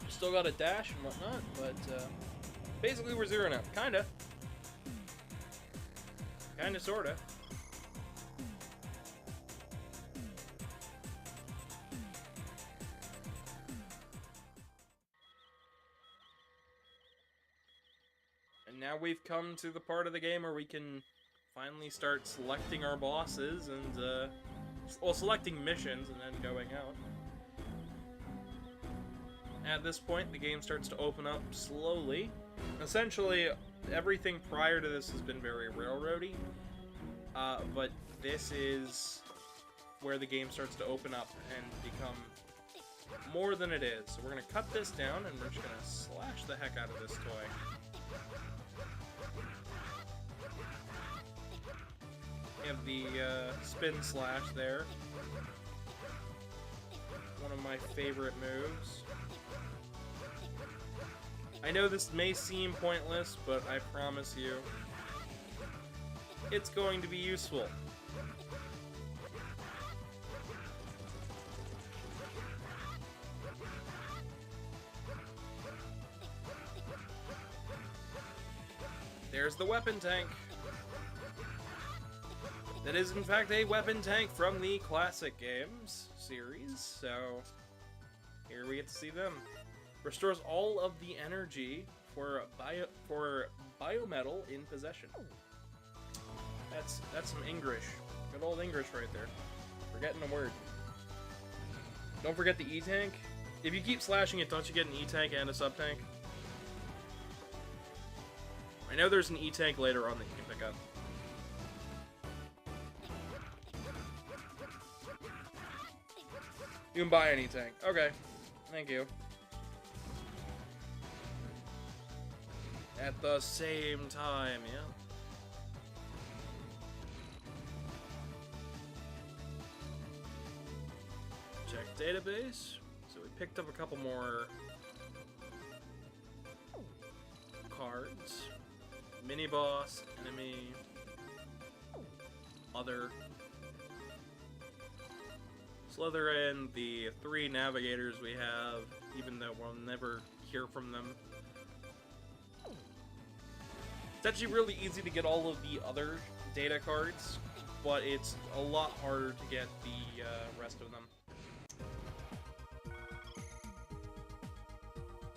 A: Still got a dash and whatnot, but basically we're zeroing out. Kinda. Kinda, sorta. And now we've come to the part of the game where we can finally start selecting our bosses and, well, selecting missions and then going out. At this point, the game starts to open up slowly. Essentially, everything prior to this has been very railroady, but this is where the game starts to open up and become more than it is. So we're going to cut this down and we're just going to slash the heck out of this toy. We have the spin slash there. One of my favorite moves. I know this may seem pointless, but I promise you, it's going to be useful. There's the weapon tank. That is, in fact, a weapon tank from the classic games series, so here we get to see them. Restores all of the energy for biometal in possession. That's some English. Good old English right there. Forgetting a word. Don't forget the E-tank. If you keep slashing it, don't you get an E-tank and a sub-tank? I know there's an E-tank later on that you can pick up. You can buy an E-tank. Okay. Thank you. At the same time, yeah. Check database. So we picked up a couple more cards. Mini boss, enemy, other. Slytherin, the 3 navigators we have, even though we'll never hear from them. It's actually really easy to get all of the other data cards, but it's a lot harder to get the rest of them.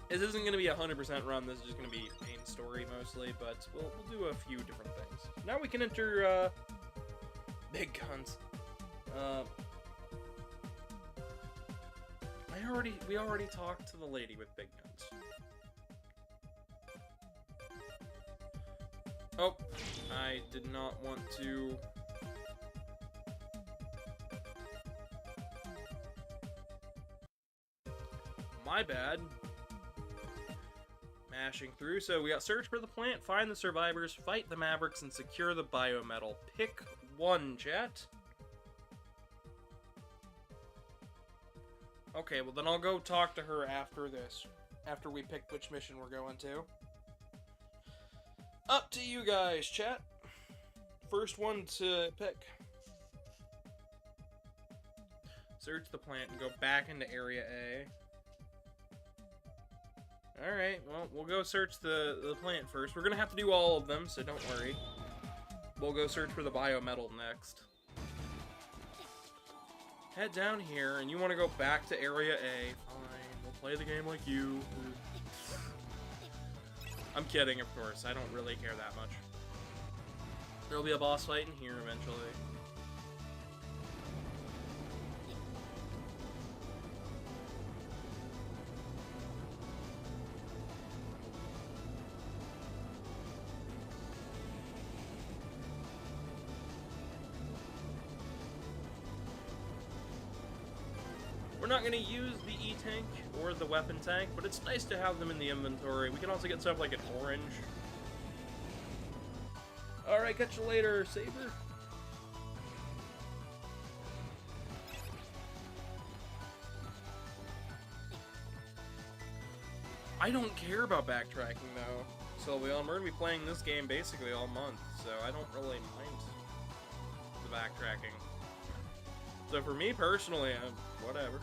A: This isn't going to be a 100% run, this is just going to be main story mostly, but we'll do a few different things. Now we can enter big guns. We already talked to the lady with big guns. Oh, I did not want to. My bad. Mashing through. So we got search for the plant, find the survivors, fight the Mavericks, and secure the biometal. Pick one, chat. Okay, well then I'll go talk to her after this. After we pick which mission we're going to. Up to you guys, chat. First one to pick. Search the plant and go back into Area A. Alright, well, we'll go search the plant first. We're gonna have to do all of them, so don't worry. We'll go search for the biometal next. Head down here, and you want to go back to Area A. Fine, we'll play the game like you. I'm kidding, of course. I don't really care that much. There'll be a boss fight in here eventually. We're not going to use the E-tank or the weapon tank, but it's nice to have them in the inventory. We can also get stuff like an orange. Alright, catch you later, Saber. I don't care about backtracking, though, Sylveon. We're going to be playing this game basically all month, so I don't really mind the backtracking. So for me personally, whatever.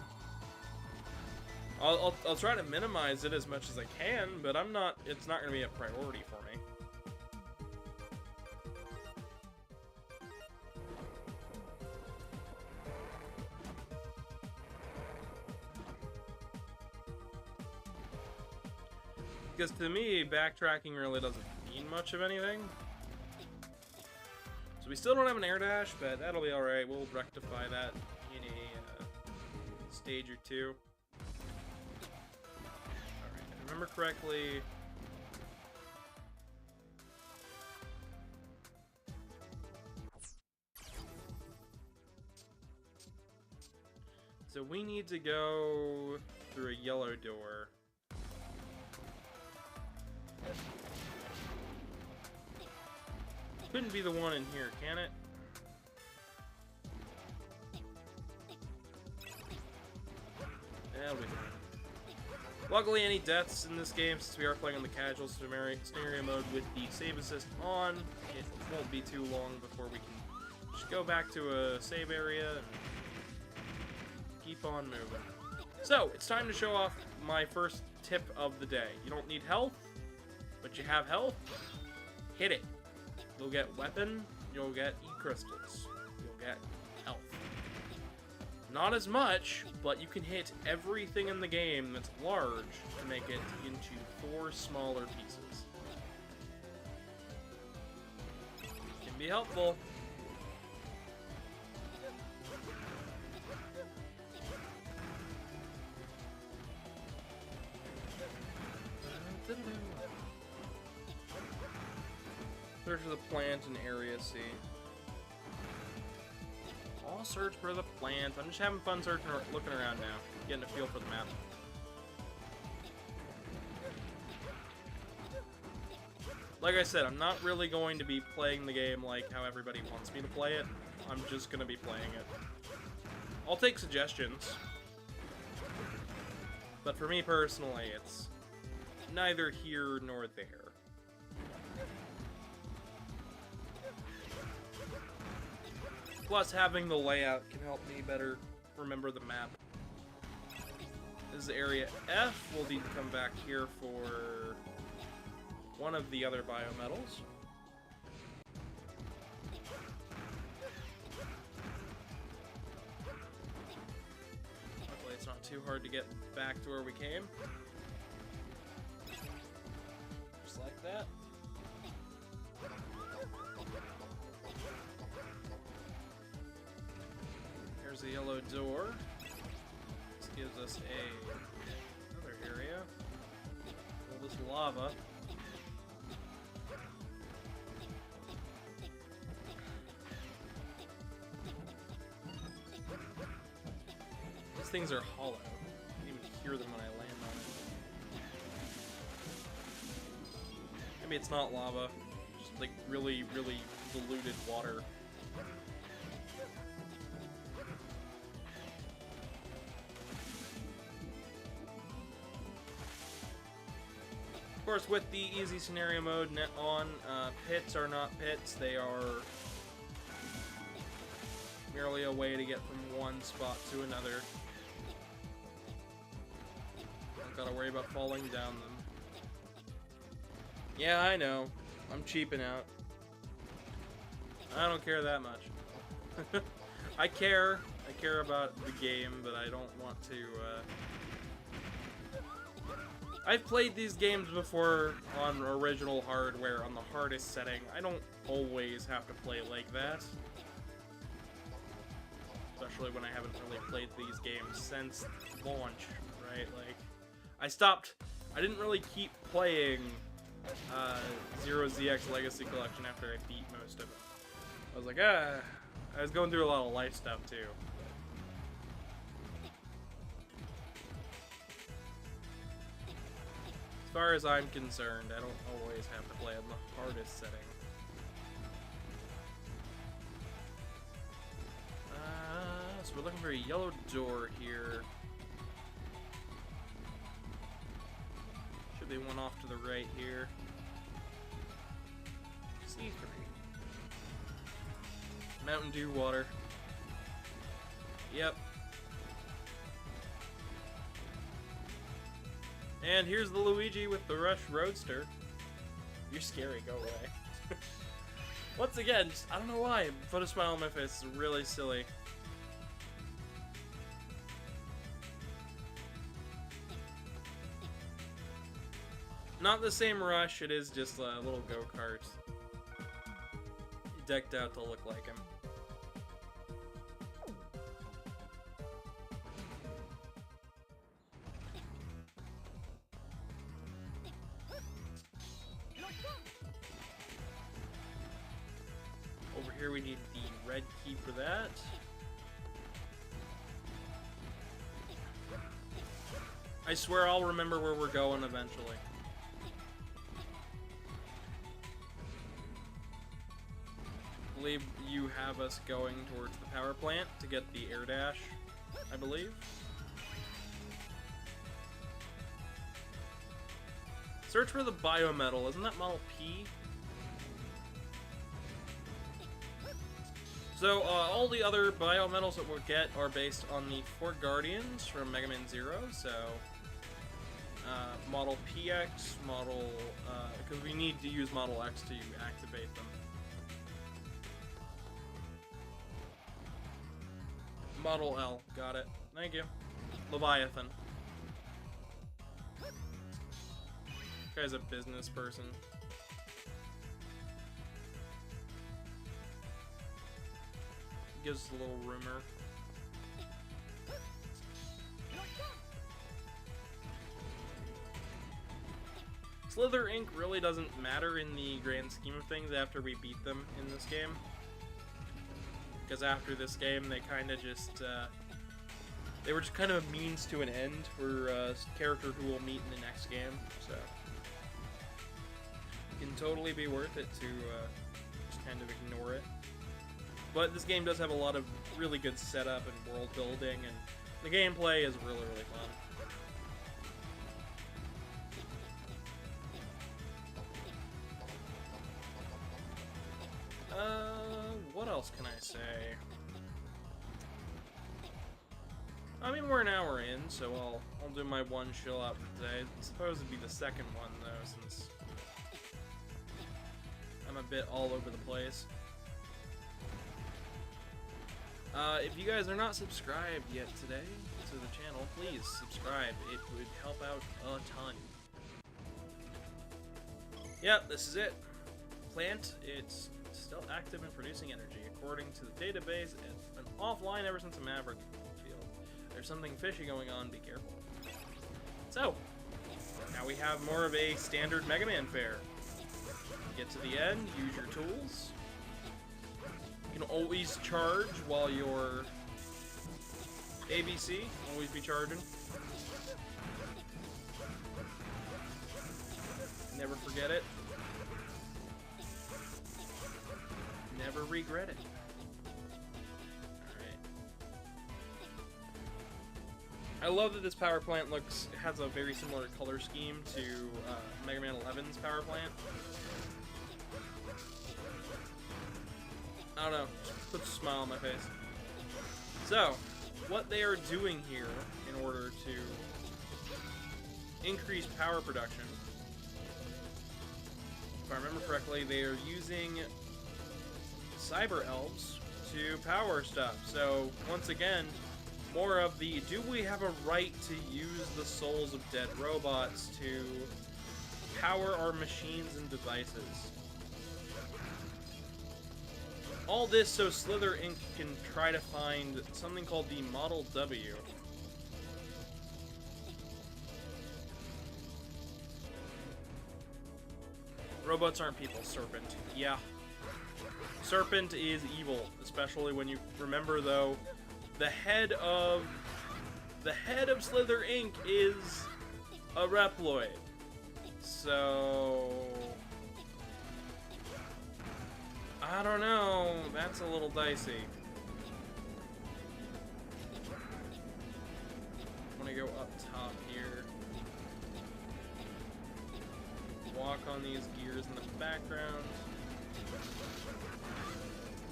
A: I'll try to minimize it as much as I can, but it's not going to be a priority for me. Because to me, backtracking really doesn't mean much of anything. So we still don't have an air dash, but that'll be alright. We'll rectify that in a stage or two. Alright, if I remember correctly... So we need to go through a yellow door. Couldn't be the one in here, can it? That'll be fine. Luckily, any deaths in this game, since we are playing on the casual scenario mode with the save assist on, it won't be too long before we can just go back to a save area and keep on moving. So, it's time to show off my first tip of the day. You don't need health, but you have health. hit it. You'll get weapon, you'll get E-crystals, you'll get health. Not as much, but you can hit everything in the game that's large to make it into 4 smaller pieces. Can be helpful. Search for the plant in Area C. I'll search for the plant. I'm just having fun searching, looking around now, getting a feel for the map. Like I said, I'm not really going to be playing the game like how everybody wants me to play it. I'm just going to be playing it. I'll take suggestions. But for me personally, it's neither here nor there. Plus, having the layout can help me better remember the map. This is Area F. We'll need to come back here for one of the other biometals. Luckily, it's not too hard to get back to where we came. Just like that. Here's the yellow door. This gives us another area. All this lava. These things are hollow. I can even hear them when I land on it. Maybe it's not lava. Just like really, really diluted water. Of course, with the easy scenario mode on, pits are not pits. They are merely a way to get from one spot to another. Don't gotta worry about falling down them. Yeah, I know. I'm cheaping out. I don't care that much. I care. I care about the game, but I don't want to, I've played these games before on original hardware, on the hardest setting. I don't always have to play like that. Especially when I haven't really played these games since launch, right? Like, I didn't really keep playing Zero ZX Legacy Collection after I beat most of it. I was like, I was going through a lot of life stuff too. As far as I'm concerned, I don't always have to play on the hardest setting. So we're looking for a yellow door here. Should be one off to the right here. C3. Mountain Dew water. Yep. And here's the Luigi with the Rush Roadster. You're scary, go away. Once again, just, I don't know why, put a smile on my face, it's really silly. Not the same Rush, it is just a little go-kart. Decked out to look like him. Over here we need the red key for that. I swear I'll remember where we're going eventually. I believe you have us going towards the power plant to get the air dash, I believe. Search for the biometal, isn't that model P? So, all the other biometals that we'll get are based on the 4 Guardians from Mega Man Zero, so Model PX, Model, because we need to use Model X to activate them. Model L, got it. Thank you. Leviathan. Guy's a business person. Gives us a little rumor. Slither Inc. really doesn't matter in the grand scheme of things after we beat them in this game. Because after this game, they kind of just, they were just kind of a means to an end for a character who will meet in the next game, so. It can totally be worth it to just kind of ignore it. But this game does have a lot of really good setup and world building, and the gameplay is really, really fun. What else can I say? I mean, we're an hour in, so I'll do my one chill out for today. I suppose it'd be the second one, though, since I'm a bit all over the place. If you guys are not subscribed yet today to the channel, please subscribe. It would help out a ton. Yep, this is it. Plant, it's still active and producing energy. According to the database, it's been offline ever since the Maverick field. There's something fishy going on, be careful. So, now we have more of a standard MegaMan fare. Get to the end, use your tools. You can always charge while you're ABC, always be charging. Never forget it. Never regret it. Alright. I love that this power plant has a very similar color scheme to Mega Man 11's power plant. I don't know, just puts a smile on my face. So, what they are doing here in order to increase power production, if I remember correctly, they are using cyber elves to power stuff. So, once again, more of the, do we have a right to use the souls of dead robots to power our machines and devices? All this so Slither Inc. can try to find something called the Model W. Robots aren't people, Serpent. Yeah. Serpent is evil, especially when you remember, though, the head of Slither Inc. is a Reploid. So I don't know, that's a little dicey. I'm gonna go up top here. Walk on these gears in the background.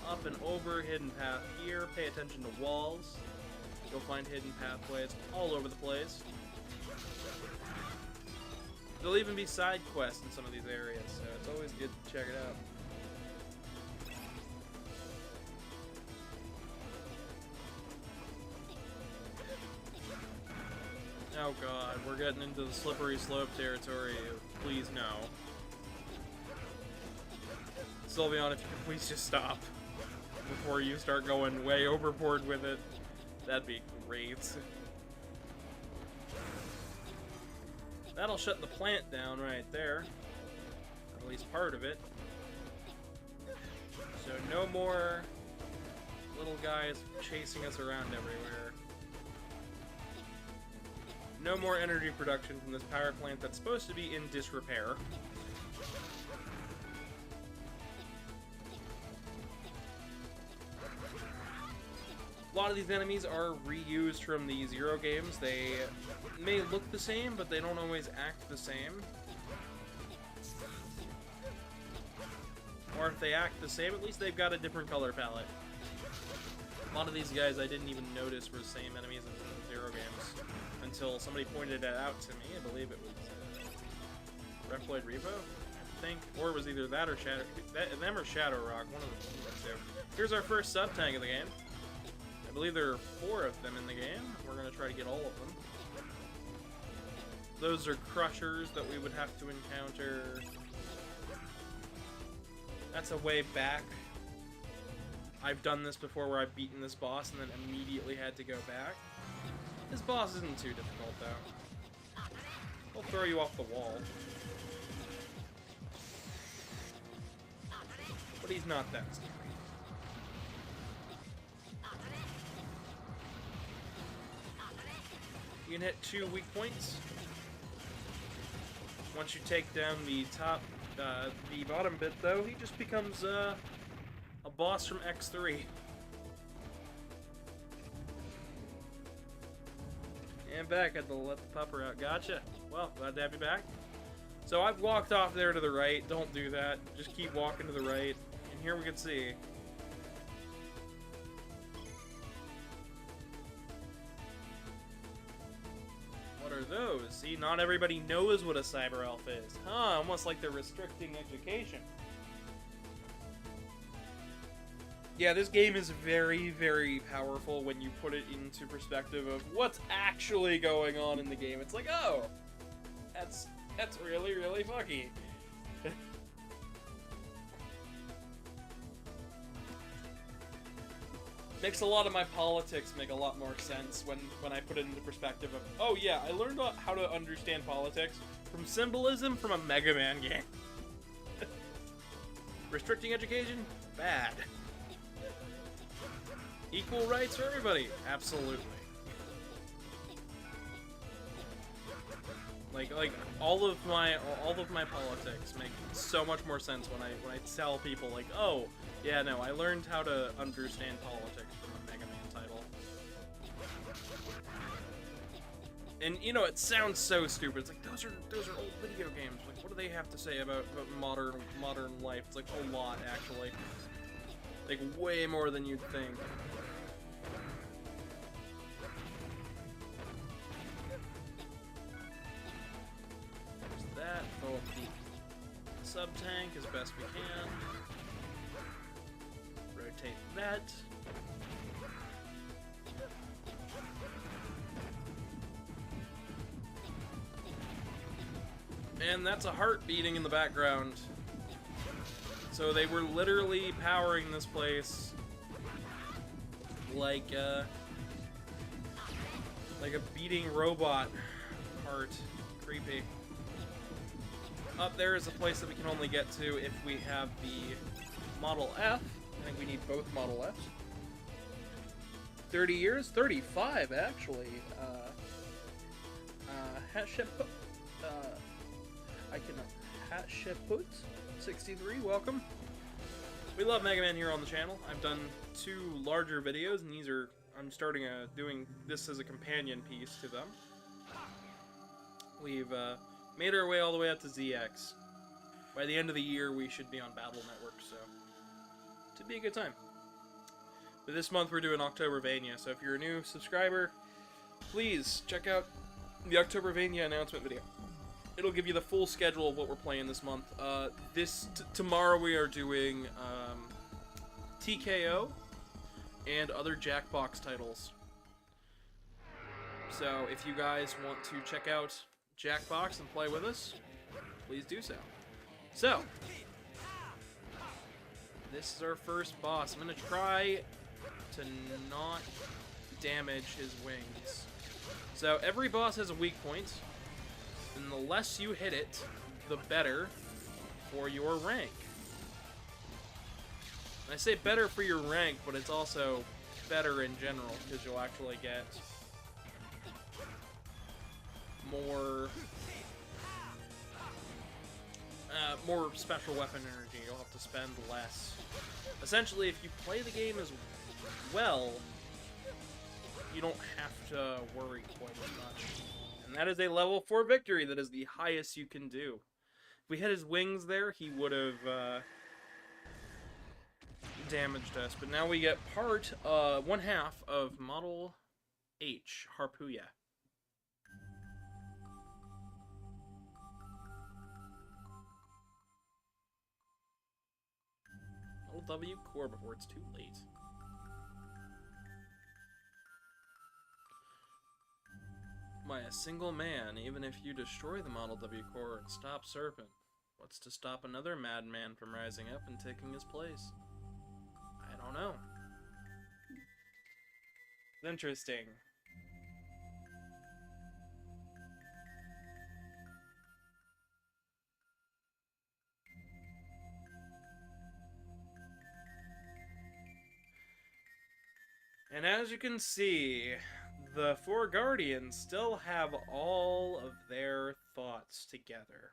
A: Up and over, hidden path here. Pay attention to walls. You'll find hidden pathways all over the place. There'll even be side quests in some of these areas, so it's always good to check it out. Oh god, we're getting into the slippery slope territory. Please no. Sylveon, if you could please just stop before you start going way overboard with it. That'd be great. That'll shut the plant down right there. At least part of it. So no more little guys chasing us around everywhere. No more energy production from this power plant that's supposed to be in disrepair. A lot of these enemies are reused from the Zero games. They may look the same, but they don't always act the same. Or if they act the same, at least they've got a different color palette. A lot of these guys I didn't even notice were the same enemies as in the Zero games until somebody pointed it out to me. I believe it was Reploid Revo, I think. Or it was either that or them or Shadow Rock, one of the two. Here's our first sub-tank of the game. I believe there are 4 of them in the game. We're going to try to get all of them. Those are crushers that we would have to encounter. That's a way back. I've done this before where I've beaten this boss and then immediately had to go back. This boss isn't too difficult though. He'll throw you off the wall. But he's not that scary. You can hit 2 weak points. Once you take down the bottom bit though, he just becomes a boss from X3. And back, had to let the pupper out. Gotcha. Well, glad to have you back. So I've walked off there to the right. Don't do that. Just keep walking to the right. And here we can see. What are those? See, not everybody knows what a cyber elf is. Huh, almost like they're restricting education. Yeah, this game is very, very powerful when you put it into perspective of what's actually going on in the game. It's like, oh, that's really, really fucky. Makes a lot of my politics make a lot more sense when I put it into perspective of, oh yeah, I learned how to understand politics from symbolism from a MegaMan game. Restricting education? Bad. Equal rights for everybody? Absolutely. Like all of my politics make so much more sense when I tell people like, oh, yeah, no, I learned how to understand politics from a MegaMan title. And you know, it sounds so stupid. It's like those are old video games. Like, what do they have to say about modern life? It's like a lot, actually. Like way more than you'd think. That, fill up the sub-tank as best we can. Rotate that. And that's a heart beating in the background. So they were literally powering this place like a beating robot heart. Creepy. Up there is a place that we can only get to if we have the Model F. I think we need both Model Fs. 30 years? 35, actually. Hatsheput 63, welcome. We love MegaMan here on the channel. I've done 2 larger videos, and I'm starting doing this as a companion piece to them. We've made our way all the way up to ZX. By the end of the year, we should be on Battle Network, so it should be a good time. But this month, we're doing Octobervania, so if you're a new subscriber, please check out the Octobervania announcement video. It'll give you the full schedule of what we're playing this month. Tomorrow, we are doing TKO and other Jackbox titles. So if you guys want to check out Jackbox and play with us, please do so. So, this is our first boss. I'm going to try to not damage his wings. So, every boss has a weak point, and the less you hit it, the better for your rank. And I say better for your rank, but it's also better in general, because you'll actually get more special weapon energy. You'll have to spend less. Essentially, if you play the game as well, you don't have to worry quite as much. And that is a level 4 victory. That is the highest you can do. If we hit his wings there, he would have damaged us. But now we get one half of Model H, Harpuya. W core before it's too late. By a single man, even if you destroy the Model W core and stop Serpent, what's to stop another madman from rising up and taking his place? I don't know. Interesting. And as you can see, the four Guardians still have all of their thoughts together.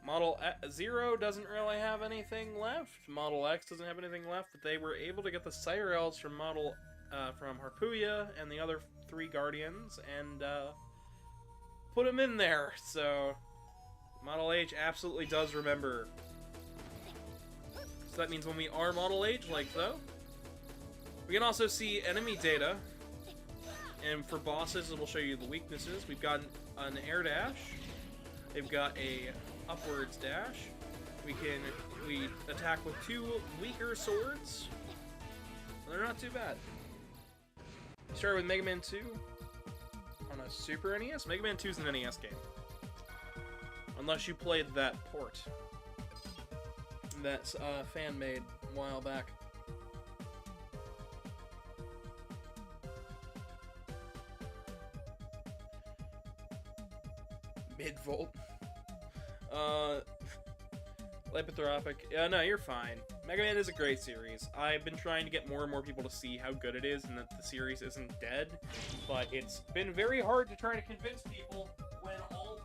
A: Model 0 doesn't really have anything left. Model X doesn't have anything left, but they were able to get the Cyrels from from Harpuya and the other three Guardians and put them in there. So Model H absolutely does remember. So that means when we are Model H, like so, we can also see enemy data. And for bosses, it will show you the weaknesses. We've got an air dash. They've got a upwards dash. We attack with two weaker swords. They're not too bad. Start with Mega Man 2 on a Super NES. Mega Man 2 is an NES game. Unless you played that port. That's fan made a while back. Mid-volt. Lipothrop. No, you're fine. Mega Man is a great series. I've been trying to get more and more people to see how good it is and that the series isn't dead, but it's been very hard to try to convince people when all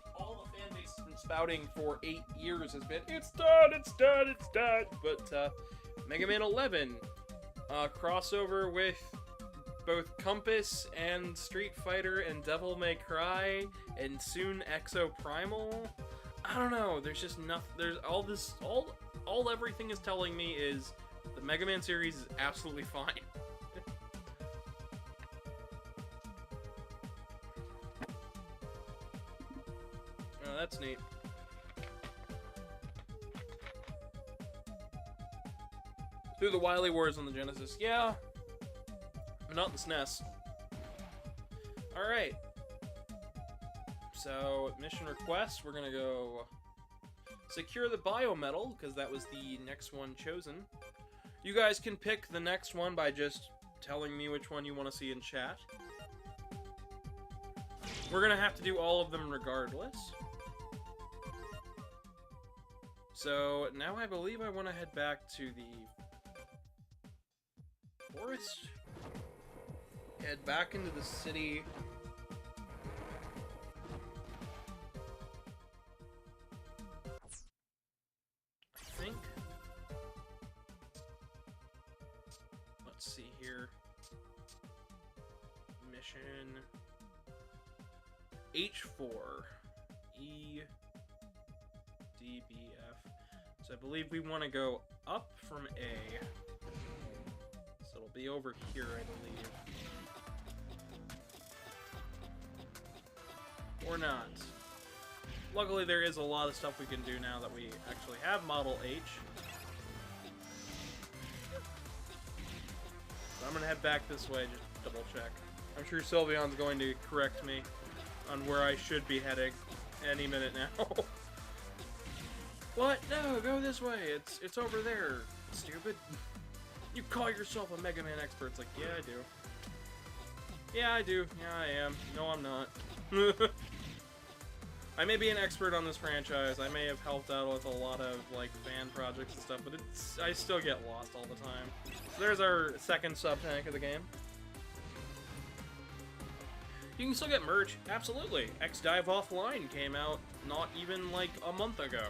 A: the fan base has been spouting for 8 years has been, it's done, it's done, it's done. But Mega Man 11, crossover with both Compass and Street Fighter and Devil May Cry and soon Exo Primal. I don't know, there's just nothing, there's all everything is telling me is the Mega Man series is absolutely fine. Oh, that's neat. Through the Wily Wars on the Genesis, yeah. But not the SNES. Alright. So, mission request, we're gonna go secure the biometal, because that was the next one chosen. You guys can pick the next one by just telling me which one you want to see in chat. We're gonna have to do all of them regardless. So, now I believe I want to head back to the forest. Head back into the city. I think. Let's see here. Mission H4 EDBF. So I believe we want to go up from A. So it'll be over here, I believe. Or not. Luckily, there is a lot of stuff we can do now that we actually have Model H. So I'm gonna head back this way, just double check. I'm sure Sylveon's going to correct me on where I should be heading any minute now. What? No, go this way. It's over there, stupid. You call yourself a Mega Man expert. It's like, yeah, I do. Yeah, I do. Yeah, I am. No, I'm not. I may be an expert on this franchise. I may have helped out with a lot of, like, fan projects and stuff, but I still get lost all the time. So there's our second sub-tank of the game. You can still get merch. Absolutely. X-Dive Offline came out not even, like, a month ago.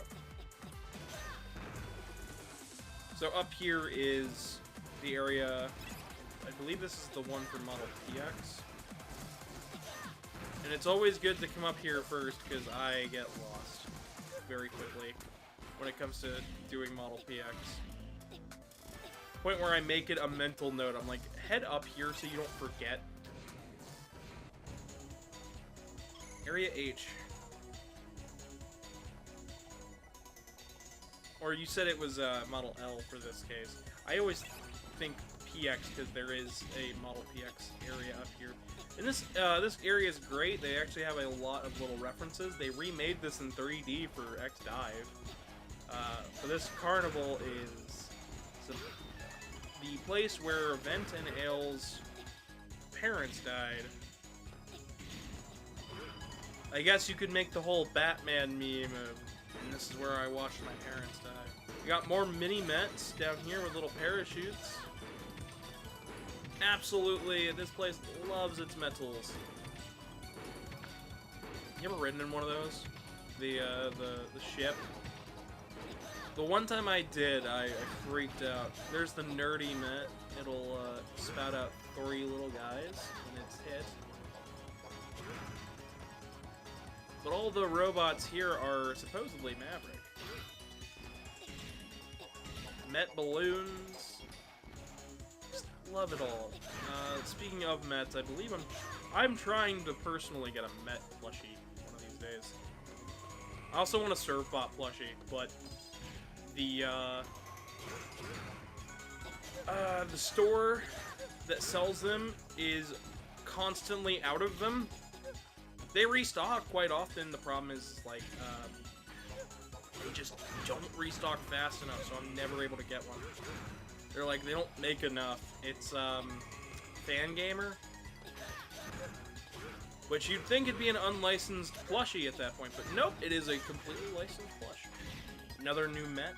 A: So up here is the area, I believe this is the one for Model PX. And it's always good to come up here first, because I get lost very quickly when it comes to doing Model PX. Point where I make it a mental note. I'm like, head up here so you don't forget. Area H. Or you said it was Model L for this case. I always think PX because there is a Model PX area up here. And this area is great. They actually have a lot of little references. They remade this in 3D for X Dive. So this carnival is the place where Vent and Ale's parents died. I guess you could make the whole Batman meme of, and this is where I watched my parents die. We got more mini-mets down here with little parachutes. Absolutely, this place loves its metals. You ever ridden in one of those? The ship? The one time I did, I freaked out. There's the nerdy Met. It'll spout out 3 little guys when it's hit. But all the robots here are supposedly Maverick. Met balloons. Just love it all. Speaking of Mets, I believe I'm trying to personally get a Met plushie one of these days. I also want a Servbot plushie, but the store that sells them is constantly out of them. They restock quite often. The problem is, like, they just don't restock fast enough, so I'm never able to get one. They're like, they don't make enough. It's, Fangamer. Which you'd think it'd be an unlicensed plushie at that point, but nope, it is a completely licensed plush. Another new Met.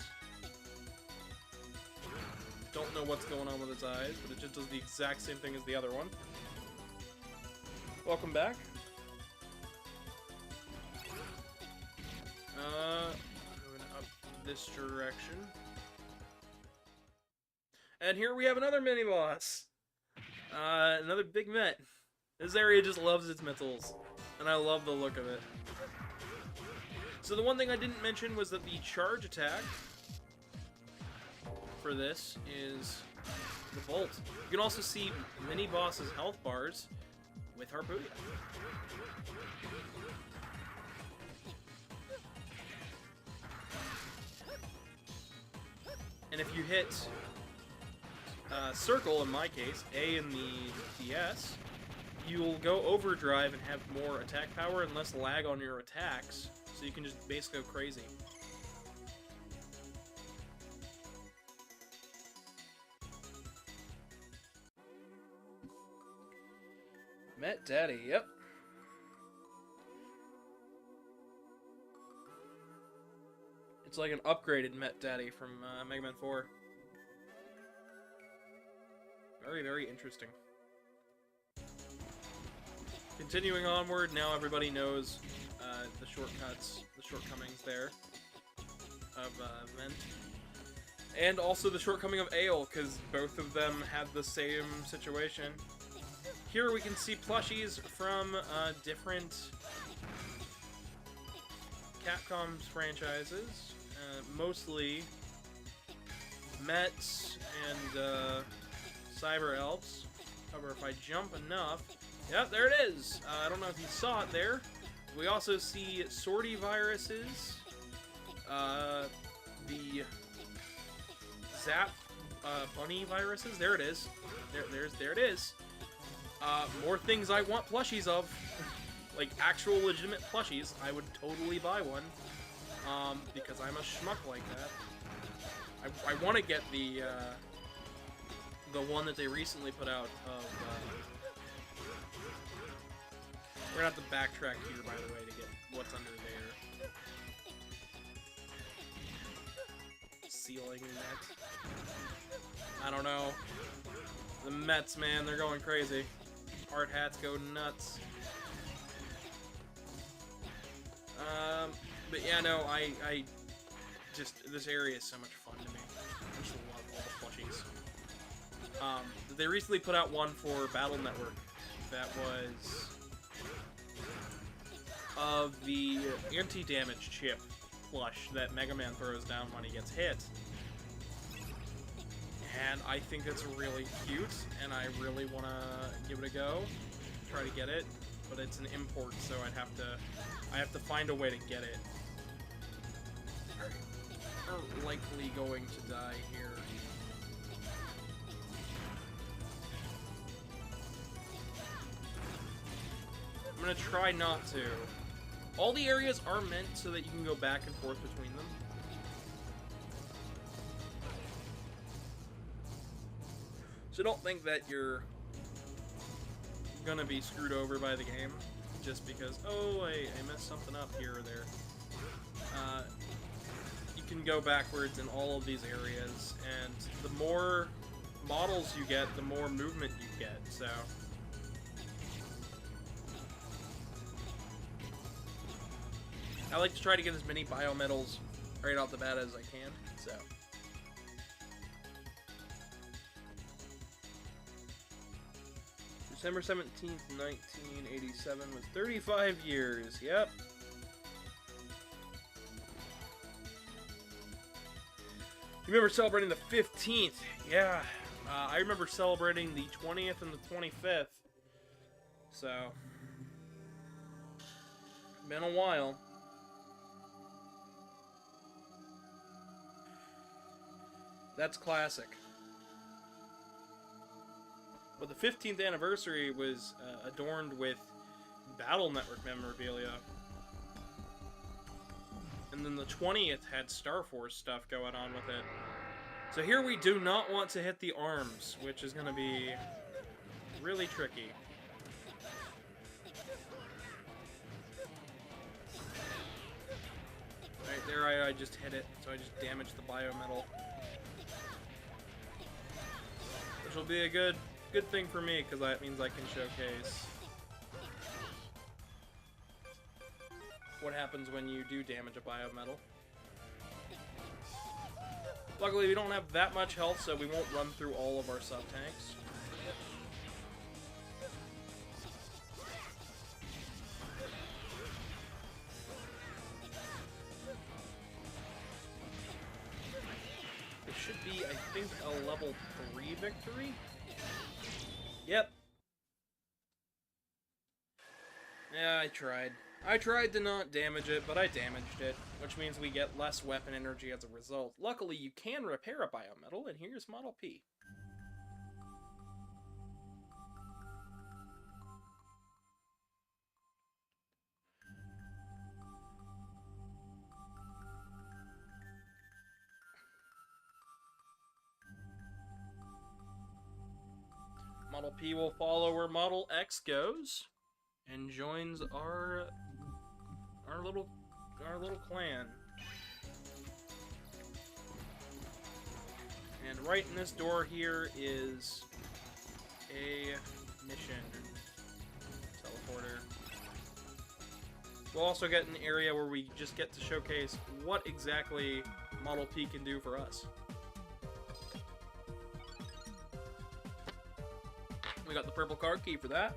A: Don't know what's going on with its eyes, but it just does the exact same thing as the other one. Welcome back. Moving up this direction. And here we have another mini-boss. Another big Met. This area just loves its metals, and I love the look of it. So the one thing I didn't mention was that the charge attack for this is the Bolt. You can also see mini-boss's health bars with Harpooya. And if you hit circle, in my case, A in the DS, you'll go overdrive and have more attack power and less lag on your attacks, so you can just basically go crazy. Met Daddy, yep. It's like an upgraded Met Daddy from MegaMan 4. Very, very interesting. Continuing onward, now everybody knows the shortcuts, the shortcomings there of Vent. And also the shortcoming of Ale, because both of them have the same situation. Here we can see plushies from different Capcom's franchises, mostly Mets and Cyber Elves. However, if I jump enough, yep, there it is. I don't know if you saw it there. We also see Sortie viruses, the Zap Bunny viruses. There it is. There it is. More things I want plushies of, like actual legitimate plushies. I would totally buy one, because I'm a schmuck like that. I want to get the one that they recently put out of. We're gonna have to backtrack here, by the way, to get what's under there. Ceiling Met. I don't know. The Mets, man, they're going crazy. Hard hats go nuts. But yeah, no, I just, this area is so much fun to me. I just love all the plushies. They recently put out one for Battle Network that was of the anti-damage chip plush that MegaMan throws down when he gets hit. And I think it's really cute, and I really want to give it a go, try to get it, but it's an import, so I have to find a way to get it. likely going to die here. I'm gonna try not to. All the areas are meant so that you can go back and forth between them. So don't think that you're gonna be screwed over by the game just because, oh, I messed something up here or there. You can go backwards in all of these areas, and the more models you get, the more movement you get, so... I like to try to get as many biometals right off the bat as I can, so... December 17th, 1987 was 35 years, yep. You remember celebrating the 15th? Yeah. I remember celebrating the 20th and the 25th. So... been a while. That's classic. But the 15th anniversary was adorned with Battle Network memorabilia. And then the 20th had Star Force stuff going on with it. So here we do not want to hit the arms, which is going to be really tricky. Right there, I just hit it, so I just damaged the biometal. Which will be a good thing for me, because that means I can showcase what happens when you do damage a biometal. Luckily, we don't have that much health, so we won't run through all of our sub-tanks. It should be, I think, a level 3 victory? Yep. Yeah, I tried. I tried to not damage it, but I damaged it, which means we get less weapon energy as a result. Luckily, you can repair a biometal, and here's Model P. Model P will follow where Model X goes, and joins our little clan. And right in this door here is a mission. Teleporter. We'll also get an area where we just get to showcase what exactly Model P can do for us. We got the purple card key for that.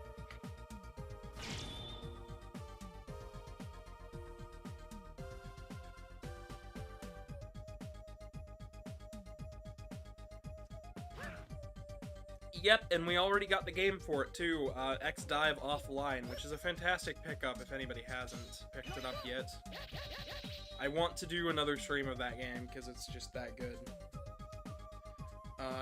A: Yep, and we already got the game for it too, X-Dive Offline, which is a fantastic pickup if anybody hasn't picked it up yet. I want to do another stream of that game because it's just that good.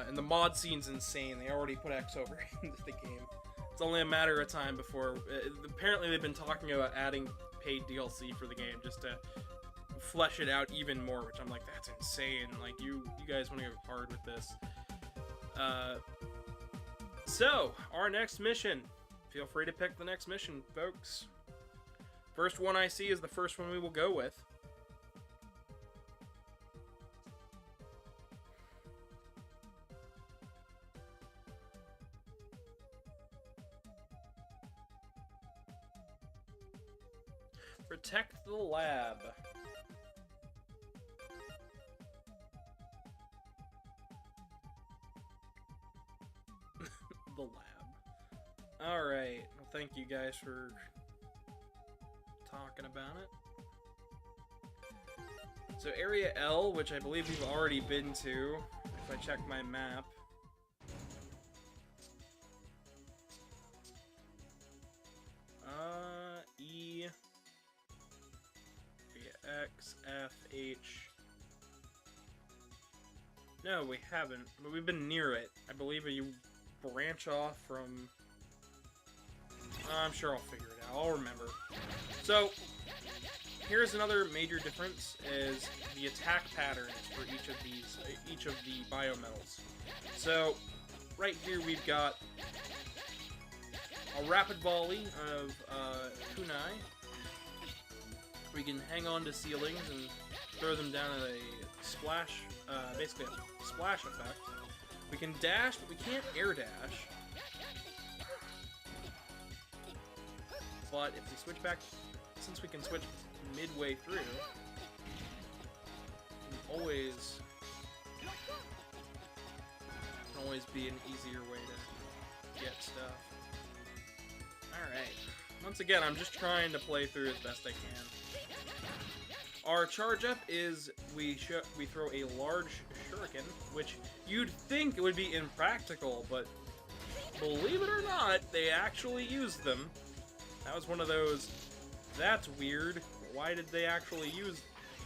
A: And the mod scene's insane. They already put X over into the game. It's only a matter of time before... apparently they've been talking about adding paid DLC for the game just to flesh it out even more, which I'm like, that's insane. Like, you guys want to go hard with this. So, our next mission. Feel free to pick the next mission, folks. First one I see is the first one we will go with. Protect the lab. The lab. Alright. Well, thank you guys for talking about it. So Area L, which I believe we've already been to, if I check my map. E, X, F, H. No, we haven't, but we've been near it. I believe you branch off from... I'm sure I'll figure it out. I'll remember. So, here's another major difference, is the attack patterns for each of the biometals. So, right here we've got a rapid volley of kunai. We can hang on to ceilings and throw them down at a splash, basically a splash effect. We can dash, but we can't air dash. But if we switch back, since we can switch midway through, we can always be an easier way to get stuff. Alright. Once again, I'm just trying to play through as best I can. Our charge up is we throw a large shuriken, which you'd think it would be impractical, but believe it or not, they actually use them. That was one of those, that's weird. Why did they actually use,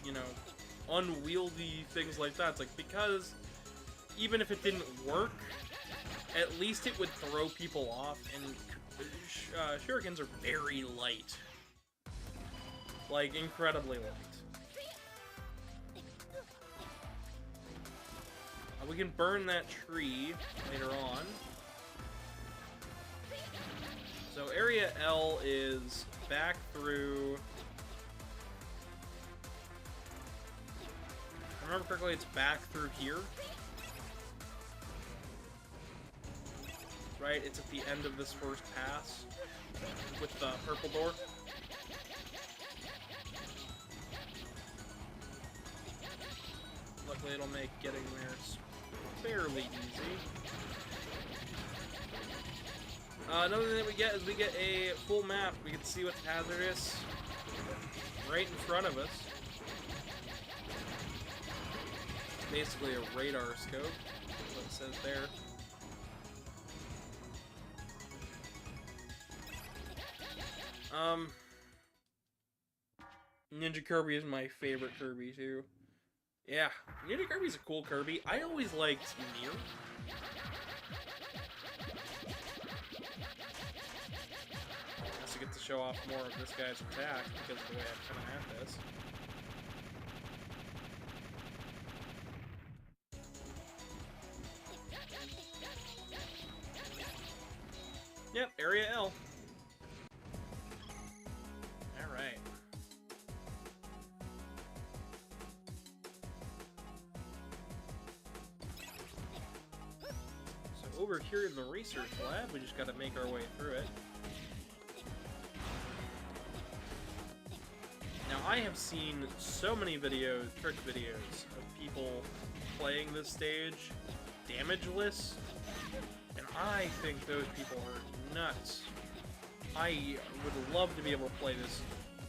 A: you know, unwieldy things like that? It's like, because even if it didn't work, at least it would throw people off, and shurikens are very light. Like, incredibly light. We can burn that tree later on. So area L is back through... If I remember correctly, it's back through here. Right, it's at the end of this first pass with the purple door. Luckily it'll make getting there fairly easy. Another thing that we get is we get a full map. We can see what's hazardous right in front of us. It's basically a radar scope, that's what it says there. Ninja Kirby is my favorite Kirby too. Yeah, Ninja Kirby's a cool Kirby. I always liked Mir. To get to show off more of this guy's attack because of the way I'm coming at this. Yep, area L. Alright. So over here in the research lab, we just gotta make our way through it. Now, I have seen so many videos, trick videos, of people playing this stage damageless, and I think those people are nuts. I would love to be able to play this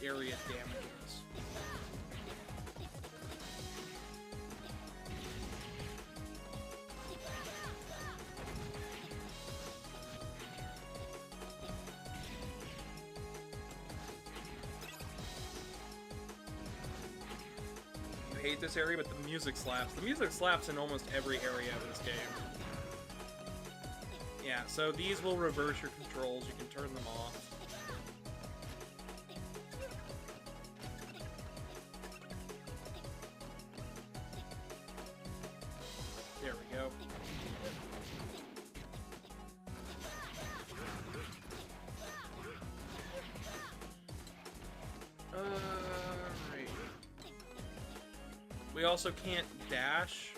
A: area damageless. Hate this area, but the music slaps. The music slaps in almost every area of this game. Yeah, so these will reverse your controls. You can turn them off. There we go. Right. We also can't dash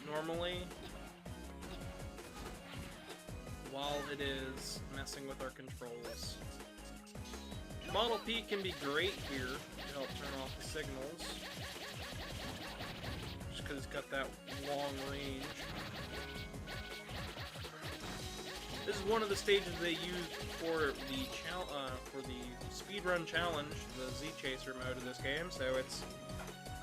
A: normally while it is messing with our controls. Model P can be great here to help turn off the signals, just because it's got that long range. This is one of the stages they used for the speedrun challenge, the Z Chaser mode of this game. So it's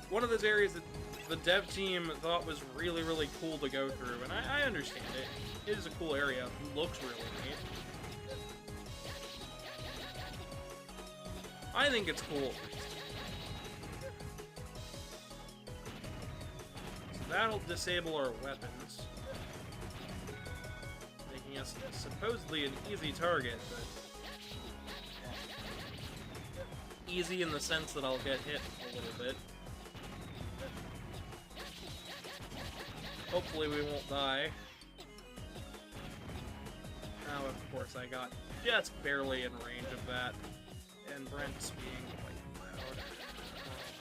A: one of those areas that the dev team thought was really, really cool to go through, and I understand it. It is a cool area. It looks really neat. I think it's cool. that'll disable our weapons, making us supposedly an easy target, but easy in the sense that I'll get hit a little bit. Hopefully we won't die. Now, of course, I got just barely in range of that, and Brent's being quite loud.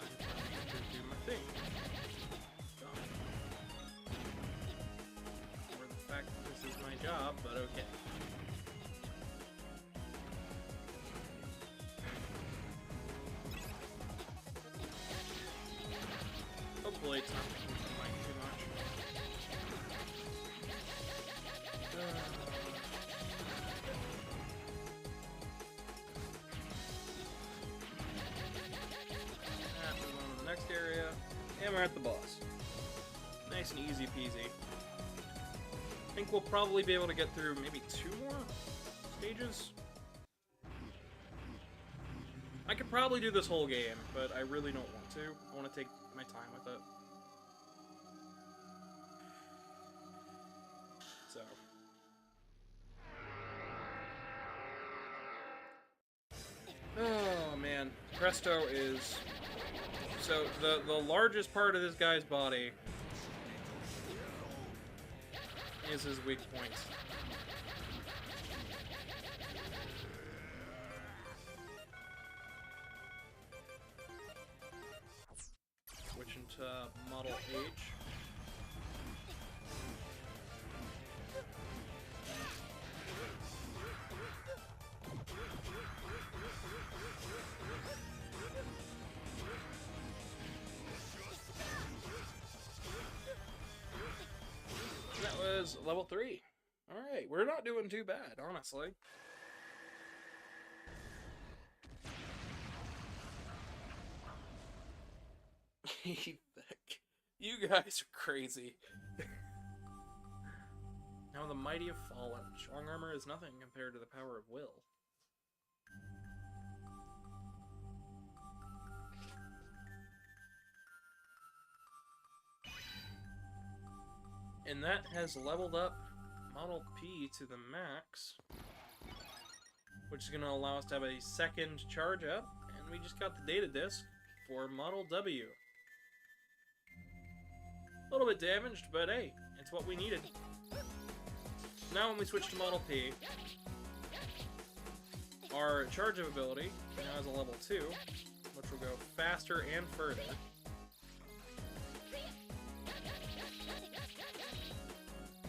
A: I'm trying to do my thing. Or the fact that this is my job, but okay. Hopefully it's not making the mic too much. Move on to the next area, and we're at the boss. Nice and easy peasy. I think we'll probably be able to get through maybe 2 more stages. I could probably do this whole game, but I really don't want to. I want to take my time with it. So. Oh man, Presto is... So, the largest part of this guy's body is his weak points. Switch into Model H. That was level 3. Alright, we're not doing too bad, honestly. You guys are crazy. Now the mighty have fallen. Strong armor is nothing compared to the power of will. And that has leveled up Model P to the max, which is going to allow us to have a second charge up, and we just got the data disk for Model W. A little bit damaged, but hey, it's what we needed. Now when we switch to Model P, our charge up ability now has a level 2, which will go faster and further.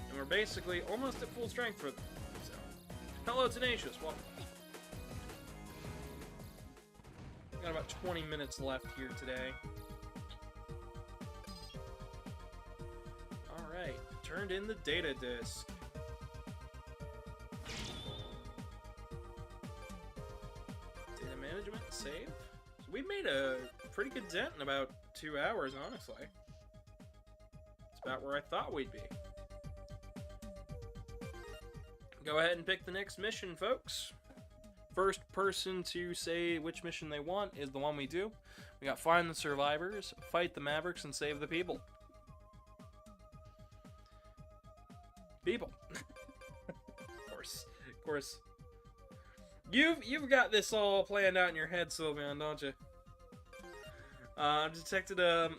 A: And we're basically almost at full strength for them. So, hello Tenacious, welcome. Got about 20 minutes left here today. Alright, turned in the data disk. Data management, save. So we made a pretty good dent in about 2 hours, honestly. It's about where I thought we'd be. Go ahead and pick the next mission, folks. First person to say which mission they want is the one we do. We got find the survivors, fight the Mavericks, and save the people. People. Of course. You've got this all planned out in your head, Sylvian, don't you? Detected an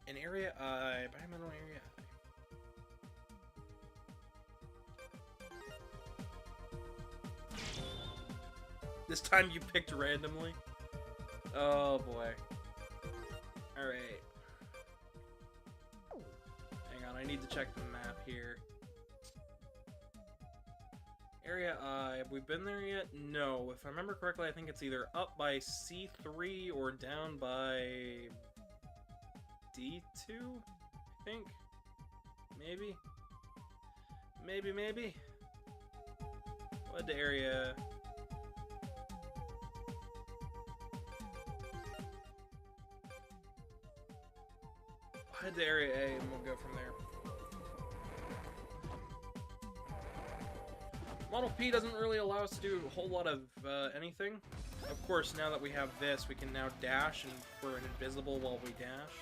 A: area environmental area. This time you picked randomly? Oh boy. Alright. Hang on, I need to check the map here. Area I, have we been there yet? No. If I remember correctly, I think it's either up by C3 or down by D2? I think? Maybe? Maybe? What the area... Head to Area A and we'll go from there. Model P doesn't really allow us to do a whole lot of anything. Of course, now that we have this, we can now dash and we're invisible while we dash.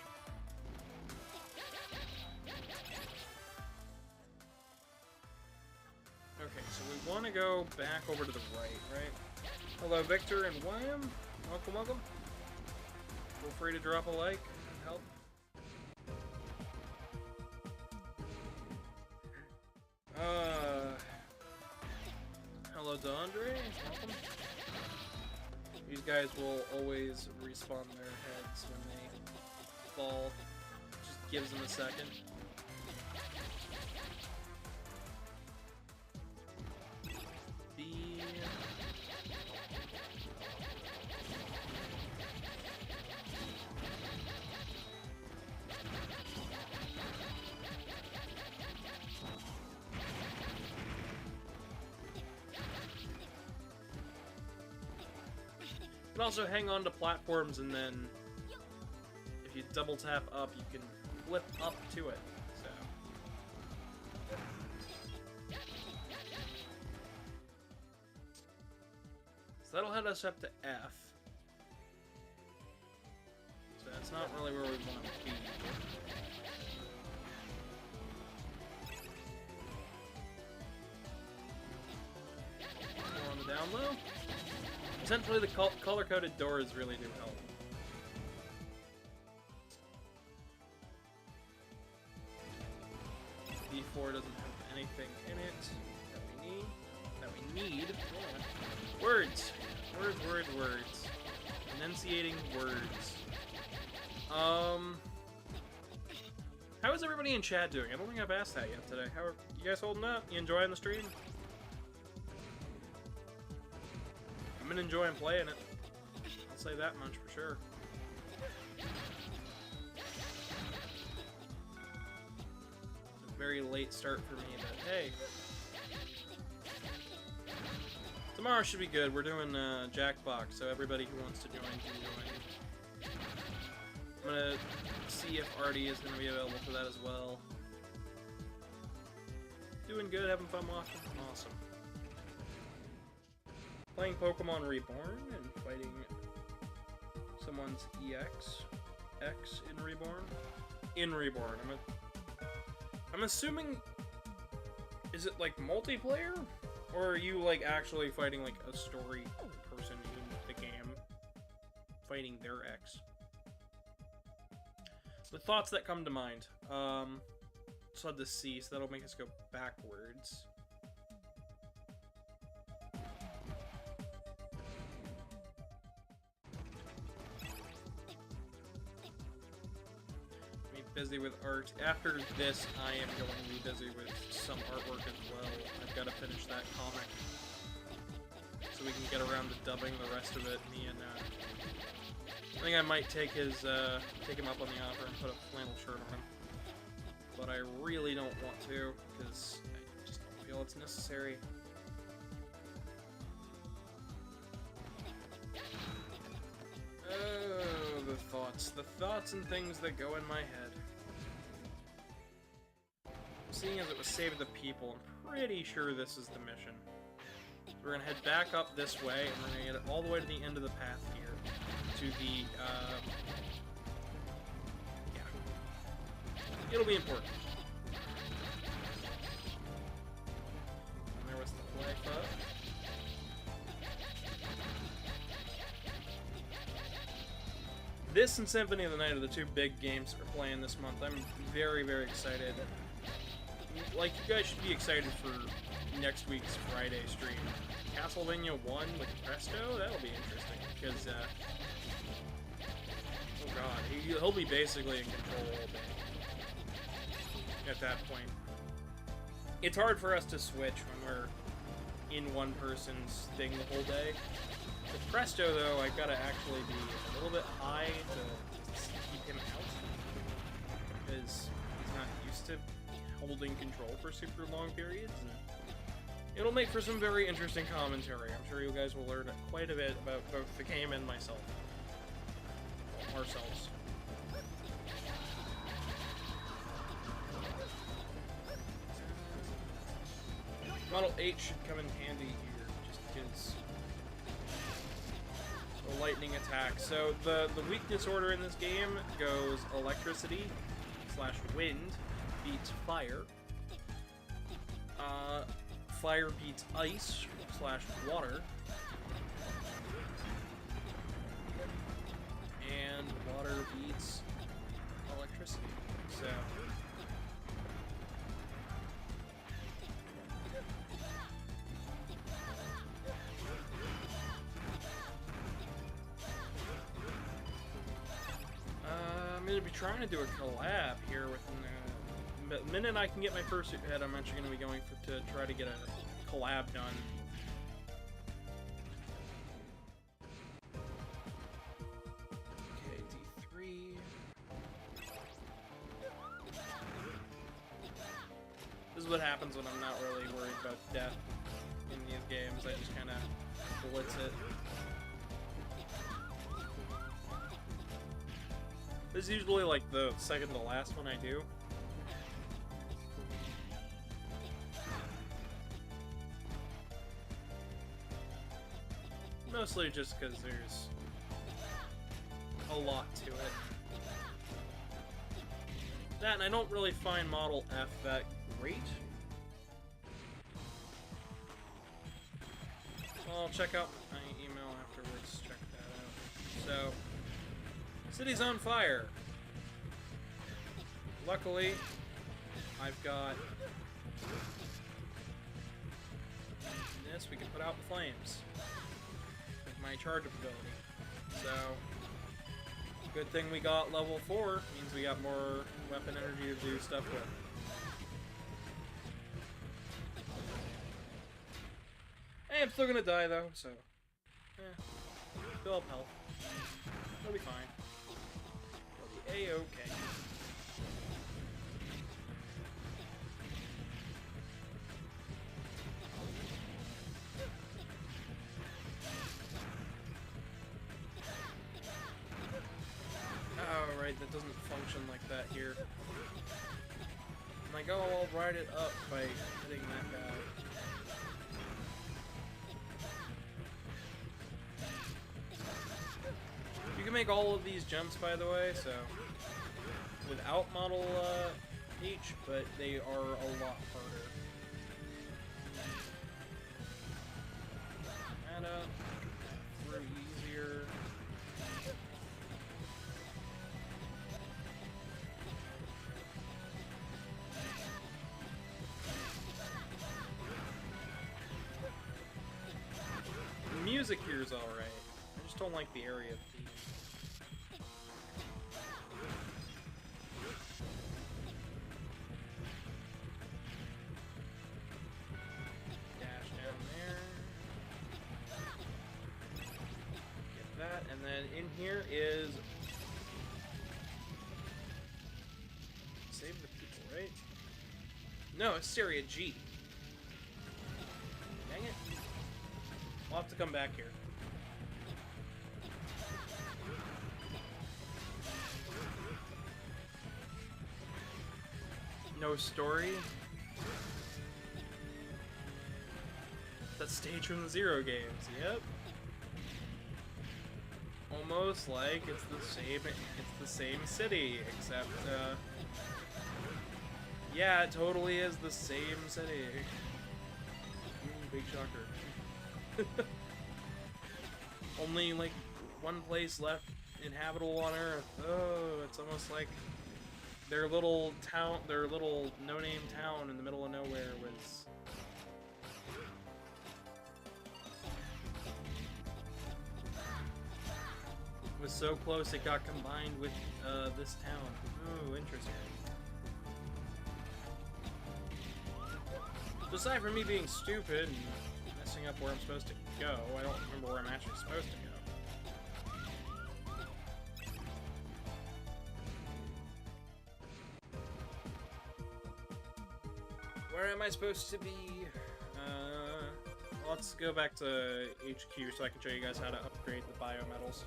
A: we want to go back over to the right? Hello, Victor and Wham. Welcome, welcome. Feel free to drop a like and help. Hello, Dondre. Welcome. These guys will always respawn their heads when they fall. Just gives them a second. You can also hang on to platforms, and then if you double tap up, you can flip up to it. So that'll head us up to F. So that's not really where we want to be. More on the down low. Essentially, the color-coded doors really do help. D4 doesn't have anything in it that we need. Yeah. Words. Words. Enunciating words. How is everybody in chat doing? I don't think I've asked that yet today. How are you guys holding up? You enjoying the stream? I'm been enjoying playing it. I'll say that much for sure. It's a very late start for me, but hey. Tomorrow should be good. We're doing Jackbox, so everybody who wants to join can join. I'm gonna see if Artie is gonna be available for that as well. Doing good, having fun watching. Awesome. Playing Pokemon Reborn and fighting someone's X in Reborn. In Reborn, I'm assuming, is it like multiplayer, or are you like actually fighting like a story person in the game, fighting their X? The thoughts that come to mind. So the C, so that'll make us go backwards. Busy with art. After this, I am going to be busy with some artwork as well. I've got to finish that comic so we can get around to dubbing the rest of it. Me and I think I might take him up on the offer and put a flannel shirt on him, but I really don't want to because I just don't feel it's necessary. Oh, the thoughts and things that go in my head. Seeing as it was Save the People, I'm pretty sure this is the mission. So we're gonna head back up this way, and we're gonna get it all the way to the end of the path here. To the, yeah. It'll be important. And there was the flag club. This and Symphony of the Night are the two big games that we're playing this month. I'm very, very excited. Like, you guys should be excited for next week's Friday stream. Castlevania 1 with Presto? That'll be interesting, because, oh god, he'll be basically in control all day. At that point. It's hard for us to switch when we're in one person's thing the whole day. With Presto, though, I've got to actually be a little bit high to keep him out, because he's not used to holding control for super long periods, and it'll make for some very interesting commentary. I'm sure you guys will learn quite a bit about both the game and myself. Ourselves. Model 8 should come in handy here, just because the lightning attack. So the weakness order in this game goes electricity / wind beats fire. fire beats ice slash water. And water beats electricity. So I'm gonna be trying to do a collab here within the minute I can get my fursuit head. I'm actually gonna be going to try to get a collab done. Okay, D3. This is what happens when I'm not really worried about death in these games. I just kind of blitz it. This is usually like the second to last one I do. Mostly just because there's a lot to it. That, and I don't really find Model F that great. Well, I'll check out my email afterwards, check that out. So, city's on fire. Luckily, I've got this, we can put out the flames with my charge ability. So, good thing we got level 4, means we got more weapon energy to do stuff with. Hey, I'm still gonna die though, so still have health. It'll be fine. It'll be A-okay. Oh, right, that doesn't function like that here. I'm like, oh, I'll ride it up by hitting that guy. You can make all of these jumps, by the way, so without Model H, but they are a lot harder. And through easier. The music here is alright. I just don't like the area theme. Dash down there. Get that, and then in here is save the people, right? No, it's Syria G. Dang it. We'll have to come back here. No story? That stage from the Zero games, yep. Almost like it's the same city, except yeah, it totally is the same city. Big shocker. Only like one place left inhabitable on Earth. Oh, it's almost like their little town, their little no-name town in the middle of nowhere was so close it got combined with this town. Ooh, interesting. So aside from me being stupid and messing up where I'm supposed to go, I don't remember where I'm actually supposed to go. Where am I supposed to be? Let's go back to HQ so I can show you guys how to upgrade the biometals.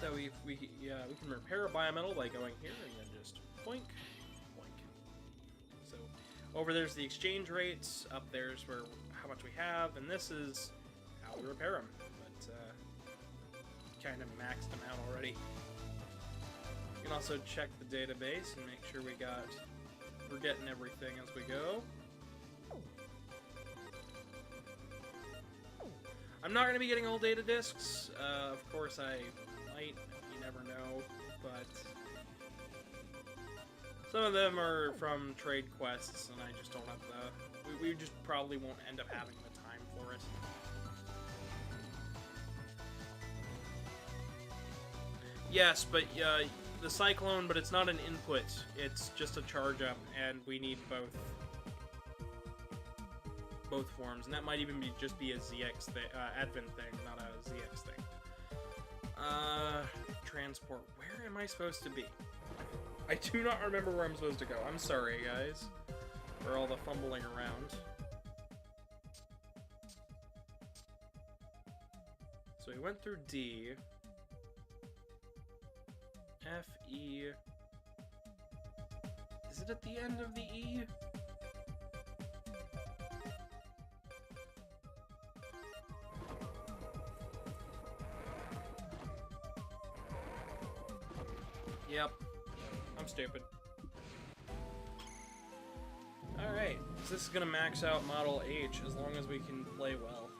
A: So we can repair a biometal by going here and then just boink, boink. So Over there's the exchange rates. Up there's where how much we have, and this is how we repair them. But kind of maxed them out already. You can also check the database and make sure we're getting everything as we go. I'm not going to be getting all data discs. Of course I might. You never know. But some of them are from trade quests, and I just don't have the... We just probably won't end up having the time for it. Yes, but the Cyclone, but it's not an input. It's just a charge up, and we need both forms, and that might even just be a ZX thing, Advent thing, not a ZX thing. Transport. Where am I supposed to be? I do not remember where I'm supposed to go. I'm sorry, guys, for all the fumbling around. So we went through D. F, E. Is it at the end of the E? Yep. I'm stupid. Alright, so this is gonna max out Model H as long as we can play well.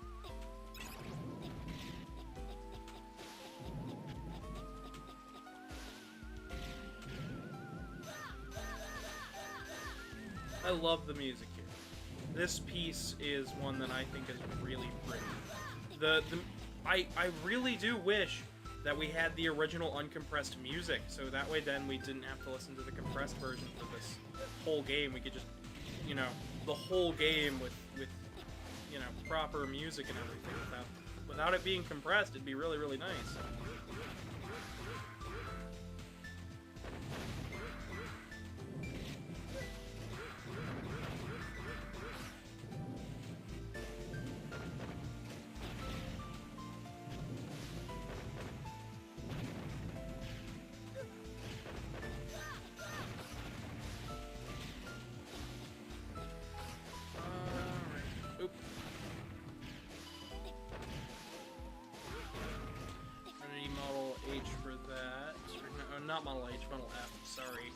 A: I love the music here. This piece is one that I think is really pretty. I really do wish that we had the original uncompressed music, so that way then we didn't have to listen to the compressed version for this whole game. We could just, you know, the whole game with you know, proper music and everything without it being compressed. It'd be really, really nice. Not Model H, Model F, sorry.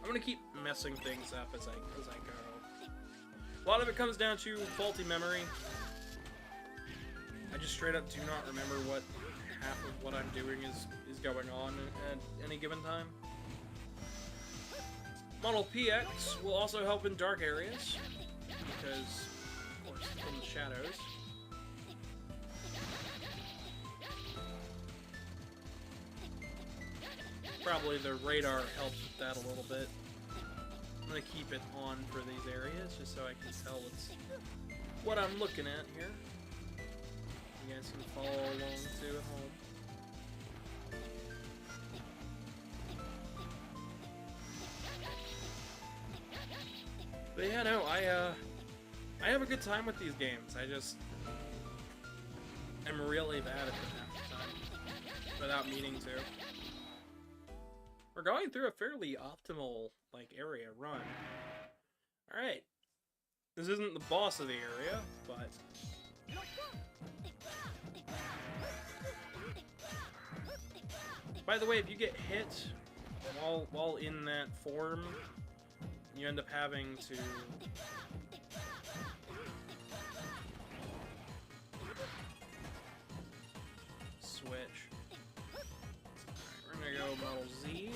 A: I'm gonna keep messing things up as I go. A lot of it comes down to faulty memory. I just straight up do not remember what half of what I'm doing is going on at any given time. Model PX will also help in dark areas, because, of course, from the shadows. Probably the radar helps with that a little bit. I'm gonna keep it on for these areas just so I can tell what I'm looking at here. You guys can follow along too at home. But yeah, no, I have a good time with these games. I'm really bad at them half the time without meaning to. We're going through a fairly optimal, like, area run. Alright. This isn't the boss of the area, but... By the way, if you get hit while in that form, you end up having to... switch. We're gonna go Model Z.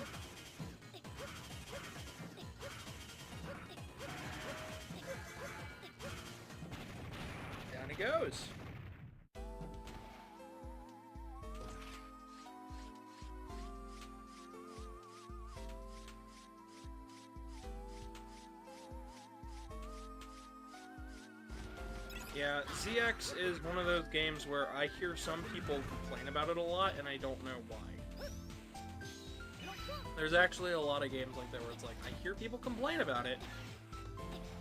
A: Down he goes. Yeah, ZX is one of those games where I hear some people complain about it a lot, and I don't know why. There's actually a lot of games like that where it's like, I hear people complain about it,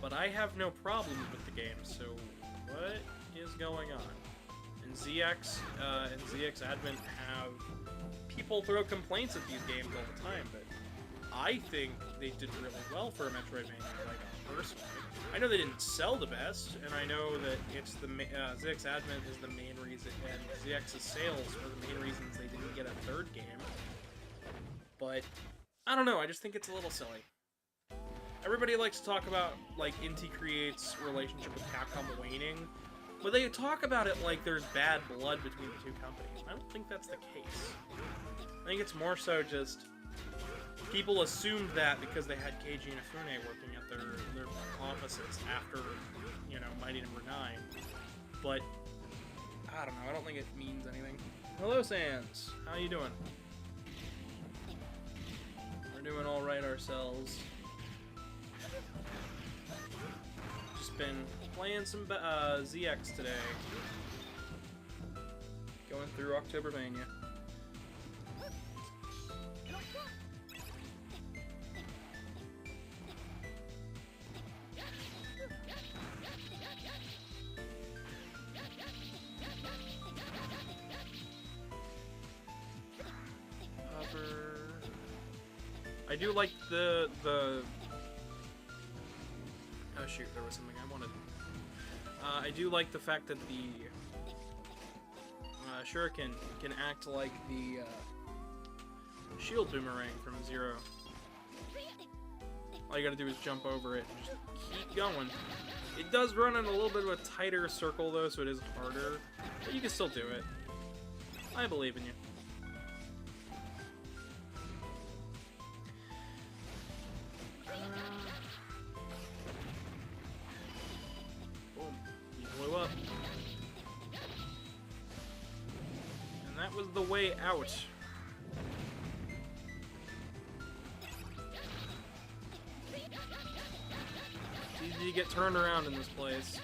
A: but I have no problem with the game, so what is going on? And ZX and ZX Advent have people throw complaints at these games all the time, but I think they did really well for a Metroidvania, like, personally. I know they didn't sell the best, and I know that it's the ZX Advent is the main reason, and ZX's sales were the main reasons they didn't get a third game. But, I don't know, I just think it's a little silly. Everybody likes to talk about, like, Inti Create's relationship with Capcom waning, but they talk about it like there's bad blood between the two companies. I don't think that's the case. I think it's more so just people assumed that because they had Keiji Inafune working at their offices after, you know, Mighty Number 9. But, I don't know, I don't think it means anything. Hello, Sans. How you doing? We're doing alright ourselves. Just been playing some ZX today. Going through Octobermania. I do like the oh shoot, there was something I wanted. I do like the fact that the shuriken can act like the shield boomerang from Zero. All you gotta do is jump over it and just keep going. It does run in a little bit of a tighter circle though, so it is harder, but you can still do it. I believe in you. Up. And that was the way out. It's easy to get turned around in this place.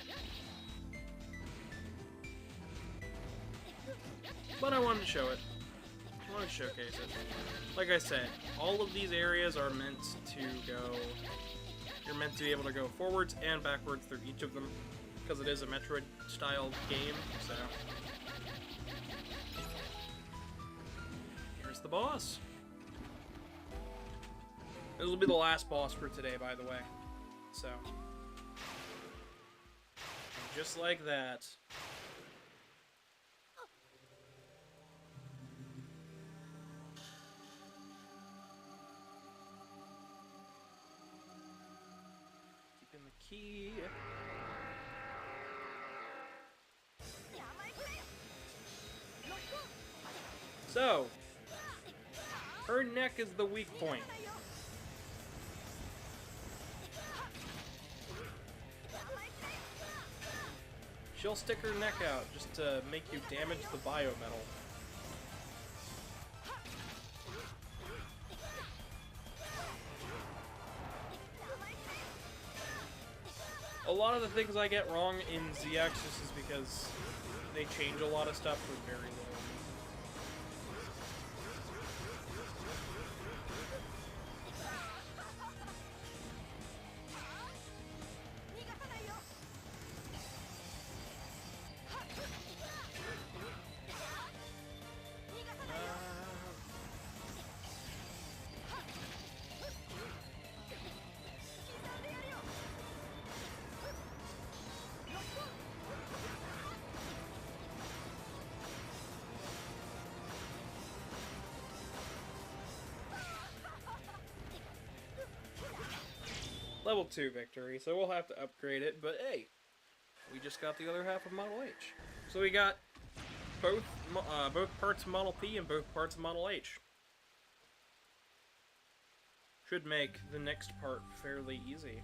A: But I wanted to show it. I wanted to showcase it. Like I said, all of these areas are meant to go... You're meant to be able to go forwards and backwards through each of them, because it is a Metroid-style game, so... Here's the boss. This will be the last boss for today, by the way. So... And just like that... Keeping the key... So, her neck is the weak point. She'll stick her neck out just to make you damage the biometal. A lot of the things I get wrong in ZX just is because they change a lot of stuff for very little. Level 2 victory, so we'll have to upgrade it, but hey, we just got the other half of Model H. So we got both parts of Model P and both parts of Model H. Should make the next part fairly easy.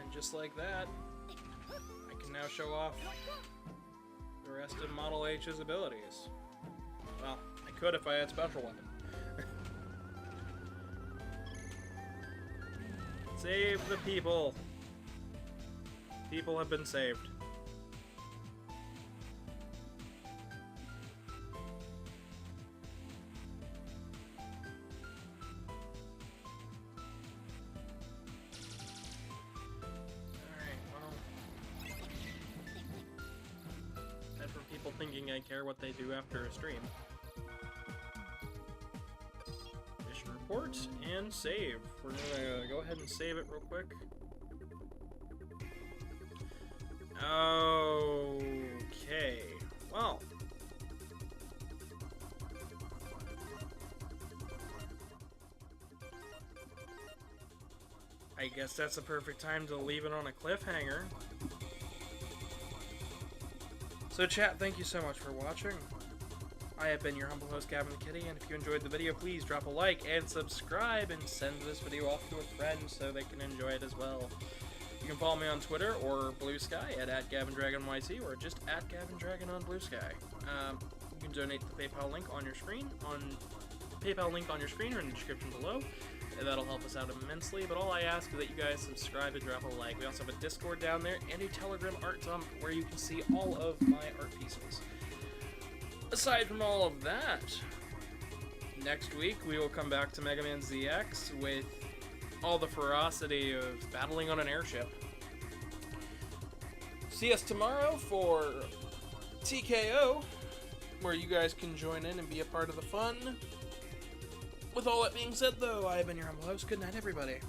A: And just like that, I can now show off the rest of Model H's abilities. Well, I could if I had special weapon. Save the people. People have been saved. Alright, well... think I care what they do after a stream. Mission report and save. We're gonna go ahead and save it real quick. Okay. Well. I guess that's a perfect time to leave it on a cliffhanger. So chat, thank you so much for watching. I have been your humble host, Gavin the Kitty, and if you enjoyed the video, please drop a like and subscribe and send this video off to a friend so they can enjoy it as well. You can follow me on Twitter or Blue Sky at @GavinDragonYC or just @GavinDragon on Blue Sky. You can donate to the PayPal link on your screen, or in the description below. That'll help us out immensely, but all I ask is that you guys subscribe and drop a like. We also have a Discord down there and a Telegram art dump where you can see all of my art pieces. Aside from all of that, next week we will come back to MegaMan ZX with all the ferocity of battling on an airship. See us tomorrow for TKO, where you guys can join in and be a part of the fun. With all that being said, though, I have been your humble host. Good night, everybody.